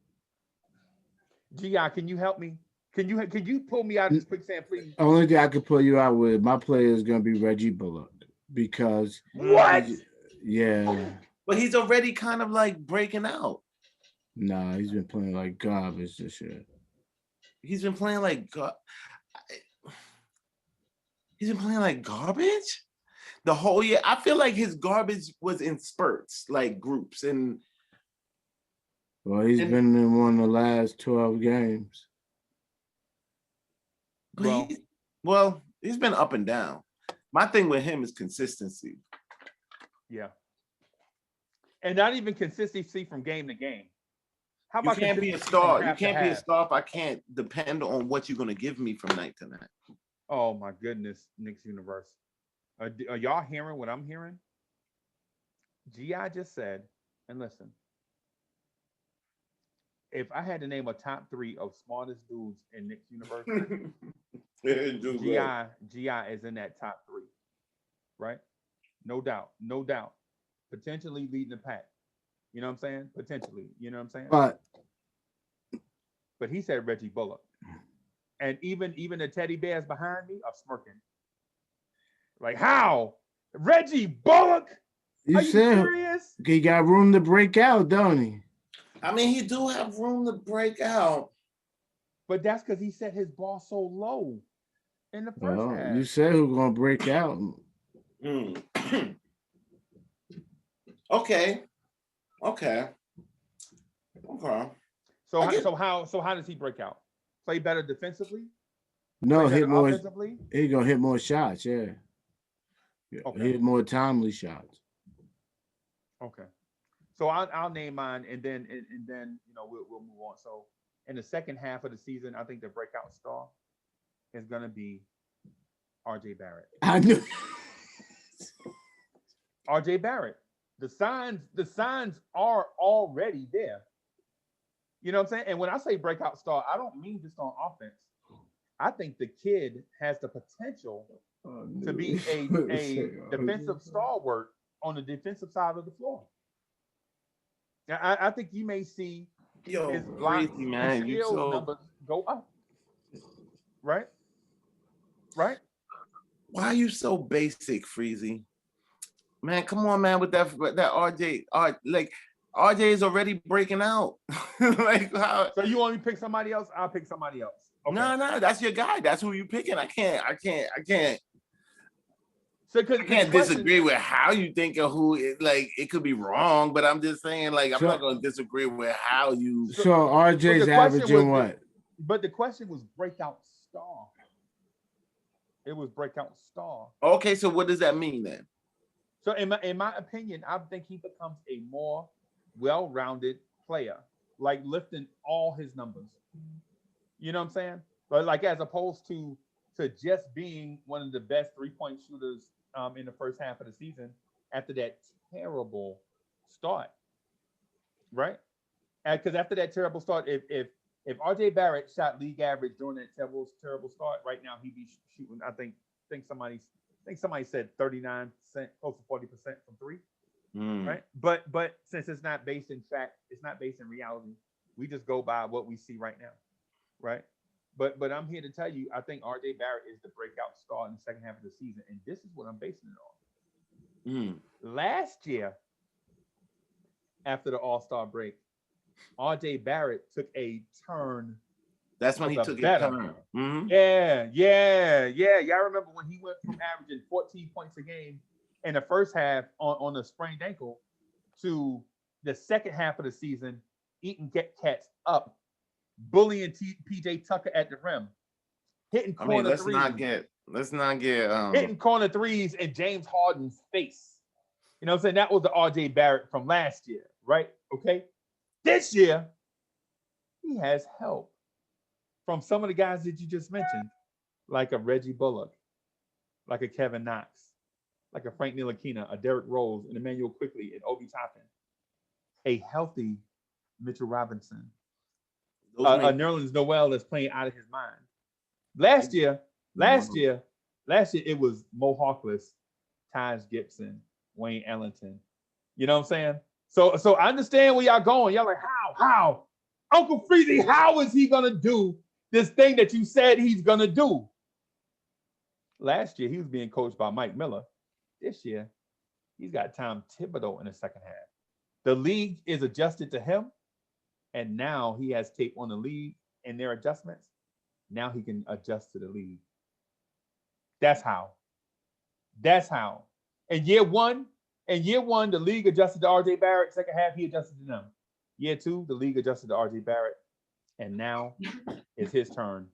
Speaker 1: Gi, can you help me? Can you pull me out of this quicksand, please?
Speaker 2: Only thing I could pull you out with my player is gonna be Reggie Bullock because
Speaker 1: what?
Speaker 2: Yeah.
Speaker 3: But he's already kind of breaking out.
Speaker 2: Nah, he's been playing like garbage this year.
Speaker 3: He's been playing like garbage the whole year. I feel like his garbage was in spurts, like groups, and
Speaker 2: he's been in one of the last 12 games.
Speaker 3: Well, he's been up and down. My thing with him is consistency.
Speaker 1: Yeah. And not even consistency from game to game. How about
Speaker 3: you can't be a star? You can't be a star if I can't depend on what you're going to give me from night to night.
Speaker 1: Oh my goodness, Knicks universe. Are y'all hearing what I'm hearing? Gi just said, and listen, if I had to name a top 3 of smartest dudes in Knicks universe, Gi is in that top 3, right? No doubt. Potentially leading the pack. You know what I'm saying? Potentially. You know what I'm saying? But he said Reggie Bullock. And even the teddy bears behind me are smirking. Like, how? Reggie Bullock? Are you serious?
Speaker 2: He got room to break out, don't he?
Speaker 3: I mean, he do have room to break out.
Speaker 1: But that's because he set his bar so low. in the first
Speaker 2: Well,
Speaker 1: half.
Speaker 2: you said who's gonna break out.
Speaker 3: Mm. Okay. Okay.
Speaker 1: So
Speaker 3: I get-
Speaker 1: how does he break out? Play better defensively?
Speaker 2: No,
Speaker 1: Play
Speaker 2: hit
Speaker 1: better
Speaker 2: more.
Speaker 1: offensively?
Speaker 2: He gonna hit more shots. Yeah,
Speaker 1: Okay.
Speaker 2: hit more timely shots.
Speaker 1: Okay. So I'll name mine, and then we'll move on. So in the second half of the season, I think the breakout star is gonna be RJ Barrett.
Speaker 2: I knew.
Speaker 1: RJ Barrett. The signs are already there. You know what I'm saying? And when I say breakout star, I don't mean just on offense. I think the kid has the potential to be a defensive stalwart on the defensive side of the floor. I think you may see his blocks
Speaker 3: Freezie, man,
Speaker 1: and
Speaker 3: you
Speaker 1: skills
Speaker 3: so
Speaker 1: numbers go up. Right? Right?
Speaker 3: why are you so basic, Freezie? Man, come on, man, with that RJ. Like RJ is already breaking out. Like how?
Speaker 1: So you want me to pick somebody else? I'll pick somebody else. Okay.
Speaker 3: No, that's your guy. That's who you picking. I can't
Speaker 1: So
Speaker 3: I can't disagree with how you think of who it, like it could be wrong, but I'm just saying, like, I'm not gonna disagree with how you.
Speaker 2: So RJ's averaging what?
Speaker 1: But the question was breakout star. It was breakout star.
Speaker 3: Okay, so what does that mean then?
Speaker 1: So in my opinion, I think he becomes a more well-rounded player, like lifting all his numbers. You know what I'm saying? But like as opposed to just being one of the best three-point shooters in the first half of the season after that terrible start, right? Because after that terrible start, if RJ Barrett shot league average during that terrible start, right now he'd be shooting. I think somebody said 39%, close to 40% from three, right? But since it's not based in fact, it's not based in reality. We just go by what we see right now, right? But I'm here to tell you, I think RJ Barrett is the breakout star in the second half of the season, and this is what I'm basing it on. Last year, after the All-Star break, RJ Barrett took a turn.
Speaker 3: That's when he took a turn.
Speaker 1: Yeah. Y'all remember when he went from averaging 14 points a game in the first half on a sprained ankle to the second half of the season eating cats up, bullying PJ Tucker at the rim, hitting corner threes.
Speaker 3: Let's not get
Speaker 1: hitting corner threes in James Harden's face. You know what I'm saying? That was the RJ Barrett from last year, right? Okay. This year, he has help from some of the guys that you just mentioned, like a Reggie Bullock, like a Kevin Knox, like a Frank Ntilikina, a Derrick Rose, an Emmanuel Quickley, and Obi Toppin, a healthy Mitchell Robinson, a Nerlens Noel that's playing out of his mind. Last year, it was Mo Harkless, Taj Gibson, Wayne Ellington. You know what I'm saying? So I understand where y'all going. Y'all like, how? Uncle Freezie, how is he gonna do this thing that you said he's gonna do? Last year, he was being coached by Mike Miller. This year, he's got Tom Thibodeau in the second half. The league is adjusted to him, and now he has tape on the league and their adjustments. Now he can adjust to the league. That's how. In year one, the league adjusted to RJ Barrett. Second half, he adjusted to them. Year two, the league adjusted to RJ Barrett. And now it's his turn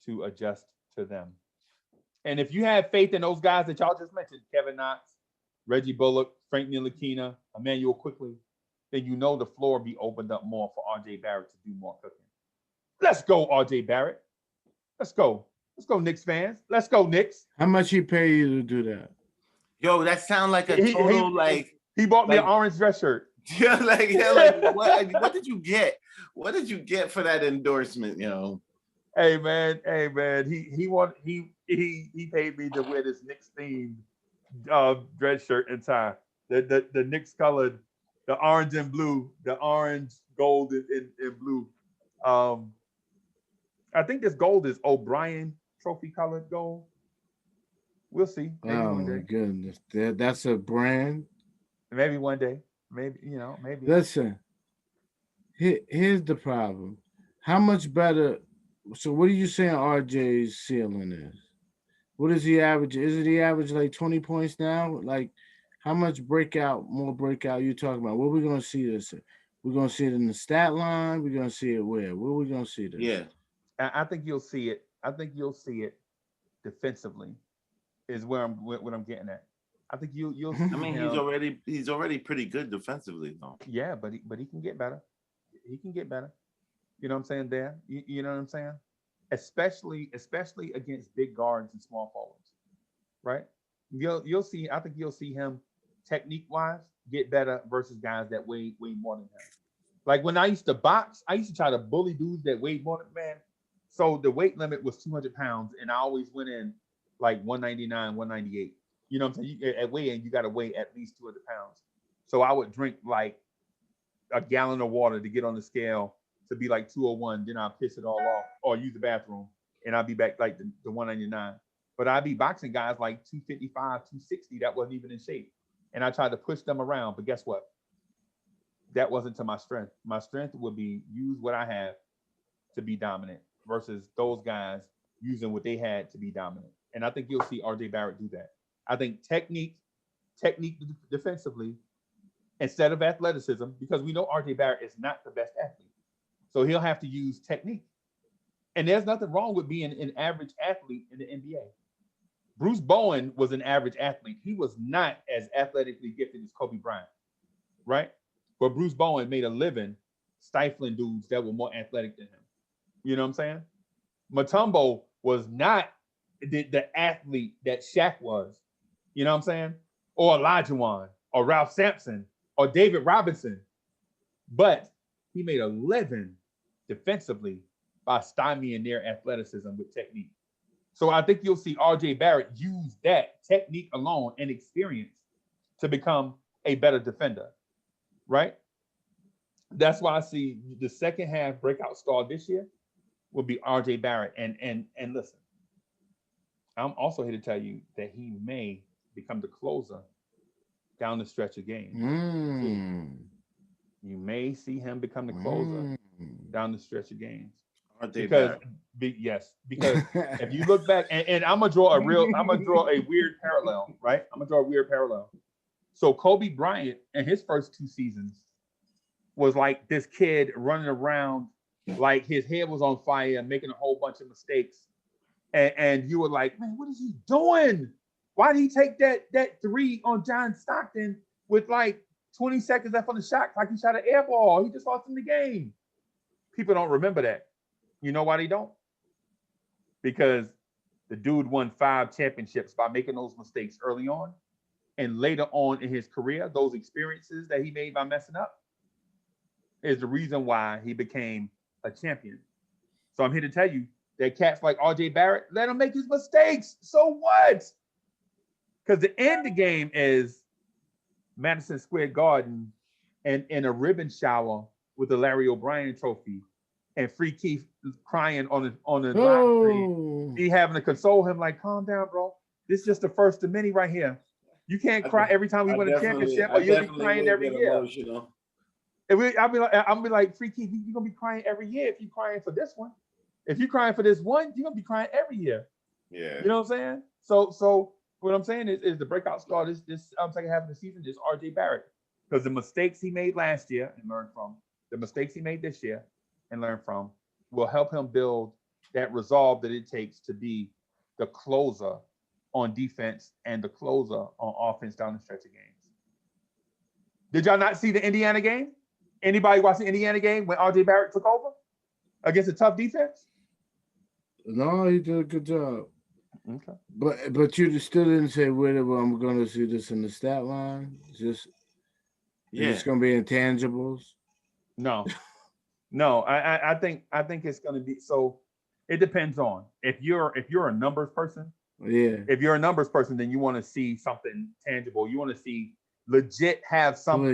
Speaker 1: to adjust to them. And if you have faith in those guys that y'all just mentioned, Kevin Knox, Reggie Bullock, Frank Ntilikina, Emmanuel Quickley, then you know the floor will be opened up more for RJ Barrett to do more cooking. Let's go, RJ Barrett. Let's go. Let's go, Knicks fans. Let's go, Knicks.
Speaker 2: How much he pay you to do that?
Speaker 3: Yo, that sound like a total
Speaker 1: He bought me an orange dress shirt.
Speaker 3: What did you get? What did you get for that endorsement, yo?
Speaker 1: Hey man, he paid me to wear this Knicks themed dress shirt and tie. The Knicks colored, the orange and blue, the orange, gold, and blue. I think this gold is O'Brien trophy colored gold. We'll see. Maybe one day.
Speaker 2: My goodness, that's a brand.
Speaker 1: Maybe one day. Maybe maybe.
Speaker 2: Listen, here's the problem. How much better? So, what are you saying RJ's ceiling is? What is he average? Isn't he average like 20 points now? Like, how much more breakout you talking about? Where we gonna see this? We're gonna see it in the stat line. We're gonna see it where? Where we gonna see this?
Speaker 3: Yeah.
Speaker 1: I think you'll see it. I think you'll see it defensively is where I'm what I'm getting at. I think you'll see
Speaker 3: I mean,
Speaker 1: him.
Speaker 3: he's already pretty good defensively, though.
Speaker 1: Yeah, but he can get better. He can get better. You know what I'm saying? There, you know what I'm saying? Especially against big guards and small forwards, right? You'll see. I think you'll see him technique wise get better versus guys that weigh more than him. Like when I used to box, I used to try to bully dudes that weighed more than man. So the weight limit was 200 pounds, and I always went in like 199, 198. You know what I'm saying? At weigh-in, you got to weigh at least 200 pounds. So I would drink like a gallon of water to get on the scale to be like 201. Then I'll piss it all off or use the bathroom, and I'll be back like the 199. But I'd be boxing guys like 255, 260 that wasn't even in shape. And I tried to push them around. But guess what? That wasn't to my strength. My strength would be use what I have to be dominant versus those guys using what they had to be dominant. And I think you'll see RJ Barrett do that. I think technique defensively instead of athleticism, because we know RJ Barrett is not the best athlete. So he'll have to use technique. And there's nothing wrong with being an average athlete in the NBA. Bruce Bowen was an average athlete. He was not as athletically gifted as Kobe Bryant, right? But Bruce Bowen made a living stifling dudes that were more athletic than him. You know what I'm saying? Mutombo was not the athlete that Shaq was. You know what I'm saying? Or Olajuwon, or Ralph Sampson, or David Robinson. But he made a living defensively by stymieing their athleticism with technique. So I think you'll see RJ Barrett use that technique alone and experience to become a better defender, right? That's why I see the second half breakout star this year will be RJ Barrett. And listen, I'm also here to tell you that he may become the closer down the stretch of games. You may see him become the closer down the stretch of games. Because if you look back, and I'm gonna draw a weird parallel, right? I'm gonna draw a weird parallel. So Kobe Bryant in his first 2 seasons was like this kid running around like his head was on fire, making a whole bunch of mistakes. And you were like, man, what is he doing? Why did he take that 3 on John Stockton with like 20 seconds left on the shot, like he shot an air ball? He just lost in the game. People don't remember that. You know why they don't? Because the dude won 5 championships by making those mistakes early on. And later on in his career, those experiences that he made by messing up is the reason why he became a champion. So I'm here to tell you that cats like RJ Barrett, let him make his mistakes. So what? Because the end of the game is Madison Square Garden and in a ribbon shower with the Larry O'Brien trophy and FreeKeith crying on the live stream. He having to console him like, calm down, bro. This is just the first of many right here. You can't cry every time we win a championship, or you'll be crying every year. Emotional. I'll be like, FreeKeith, you're gonna be crying every year if you're crying for this one. If you're crying for this one, you're gonna be crying every year.
Speaker 3: Yeah.
Speaker 1: You know what I'm saying? So what I'm saying is the breakout star this second half of the season is RJ Barrett. Because the mistakes he made last year and learned from, the mistakes he made this year and learn from, will help him build that resolve that it takes to be the closer on defense and the closer on offense down the stretch of games. Did y'all not see the Indiana game? Anybody watch the Indiana game when RJ Barrett took over against a tough defense?
Speaker 2: No, he did a good job.
Speaker 1: Okay.
Speaker 2: But you still didn't say whether I'm going to see this in the stat line. It's going to be intangibles.
Speaker 1: No. I think it's going to be so. It depends on if you're a numbers person.
Speaker 2: Yeah.
Speaker 1: If you're a numbers person, then you want to see something tangible. You want to see legit have some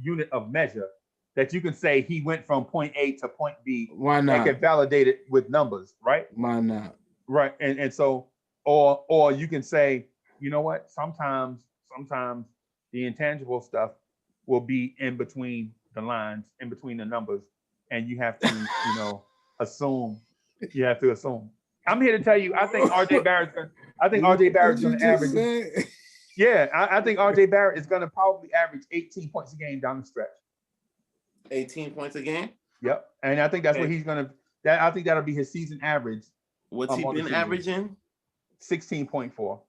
Speaker 1: unit of measure that you can say he went from point A to point B.
Speaker 2: Why not?
Speaker 1: And can validate it with numbers, right?
Speaker 2: Why not?
Speaker 1: Right. And so, or you can say, you know what? Sometimes the intangible stuff will be in between the lines, in between the numbers, and you have to, assume. You have to assume. I'm here to tell you, I think RJ Barrett's going to average.
Speaker 2: Say?
Speaker 1: Yeah, I think RJ Barrett is going to probably average 18 points a game down the stretch.
Speaker 3: 18 points a game.
Speaker 1: Yep, and I think that's what he's going to. I think that'll be his season average.
Speaker 3: What's he been averaging?
Speaker 1: 16.4.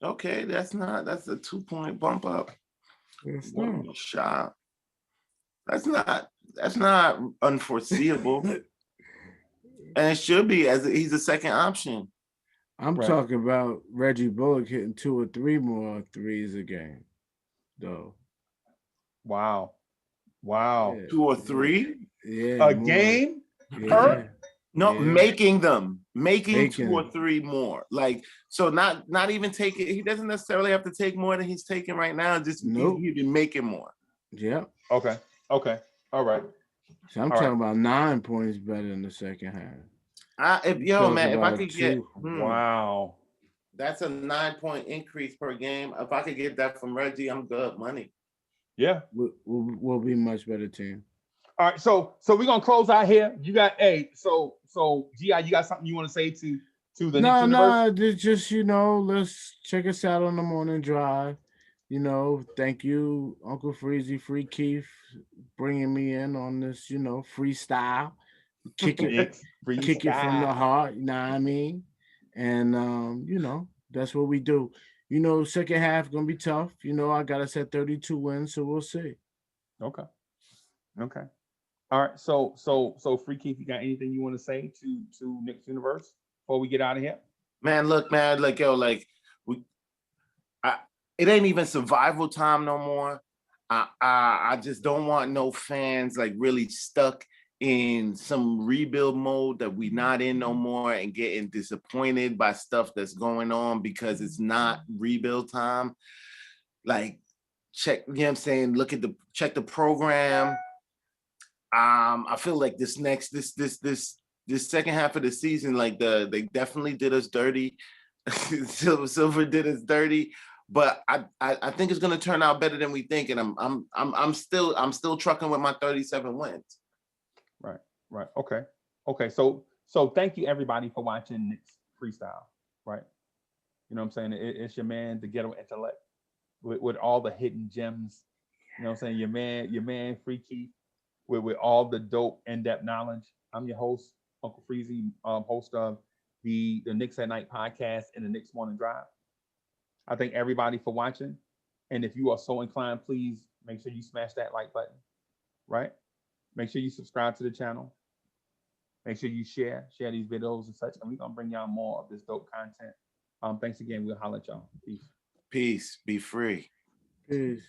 Speaker 3: Okay, that's a 2-point bump up. Shot. That's not unforeseeable. And it should be, as he's a second option.
Speaker 2: I'm talking about Reggie Bullock hitting 2 or 3 more threes a game, though.
Speaker 1: Wow. Yeah.
Speaker 3: 2 or 3?
Speaker 2: Yeah.
Speaker 1: A game?
Speaker 2: Yeah.
Speaker 3: No, making 2 or 3 more. Like, so not even taking, he doesn't necessarily have to take more than he's taking right now. Just he's been making more.
Speaker 2: Yeah.
Speaker 1: Okay. All right.
Speaker 2: So I'm talking about 9 points better in the second half.
Speaker 3: If I could get
Speaker 1: wow,
Speaker 3: that's a 9-point increase per game. If I could get that from Reggie, I'm good money.
Speaker 1: Yeah,
Speaker 2: we'll be much better team.
Speaker 1: All right, so we're gonna close out here. You got so G.I., you got something you want to say to the Knicks universe?
Speaker 2: Just let's check us out on the morning drive. Thank you, Uncle Freezie, FreeKeith, bringing me in on this, freestyle. Kick it from the heart, you know what I mean? And that's what we do. Second half gonna be tough. I got us at 32 wins, so we'll see.
Speaker 1: Okay. All right. So FreeKeith, you got anything you want to say to Knicks universe before we get out of here?
Speaker 3: Man, look, man, it ain't even survival time no more. I just don't want no fans really stuck in some rebuild mode that we not in no more and getting disappointed by stuff that's going on because it's not rebuild time. Check, what I'm saying? Check the program. I feel like this second half of the season, they definitely did us dirty. Silver did us dirty. But I think it's gonna turn out better than we think, and I'm still trucking with my 37 wins.
Speaker 1: Right. Okay. So thank you everybody for watching Knicks Freestyle. Right. You know what I'm saying? It's your man, the Ghetto Intellect, with all the hidden gems. You know what I'm saying? Your man FreeKeith, with all the dope in-depth knowledge. I'm your host, Uncle Freezie, host of the Knicks at Night podcast and the Knicks Morning Drive. I thank everybody for watching. And if you are so inclined, please make sure you smash that like button, right? Make sure you subscribe to the channel. Make sure you share these videos and such. And we're going to bring y'all more of this dope content. Thanks again. We'll holler at y'all. Peace.
Speaker 3: Peace. Be free.
Speaker 2: Peace.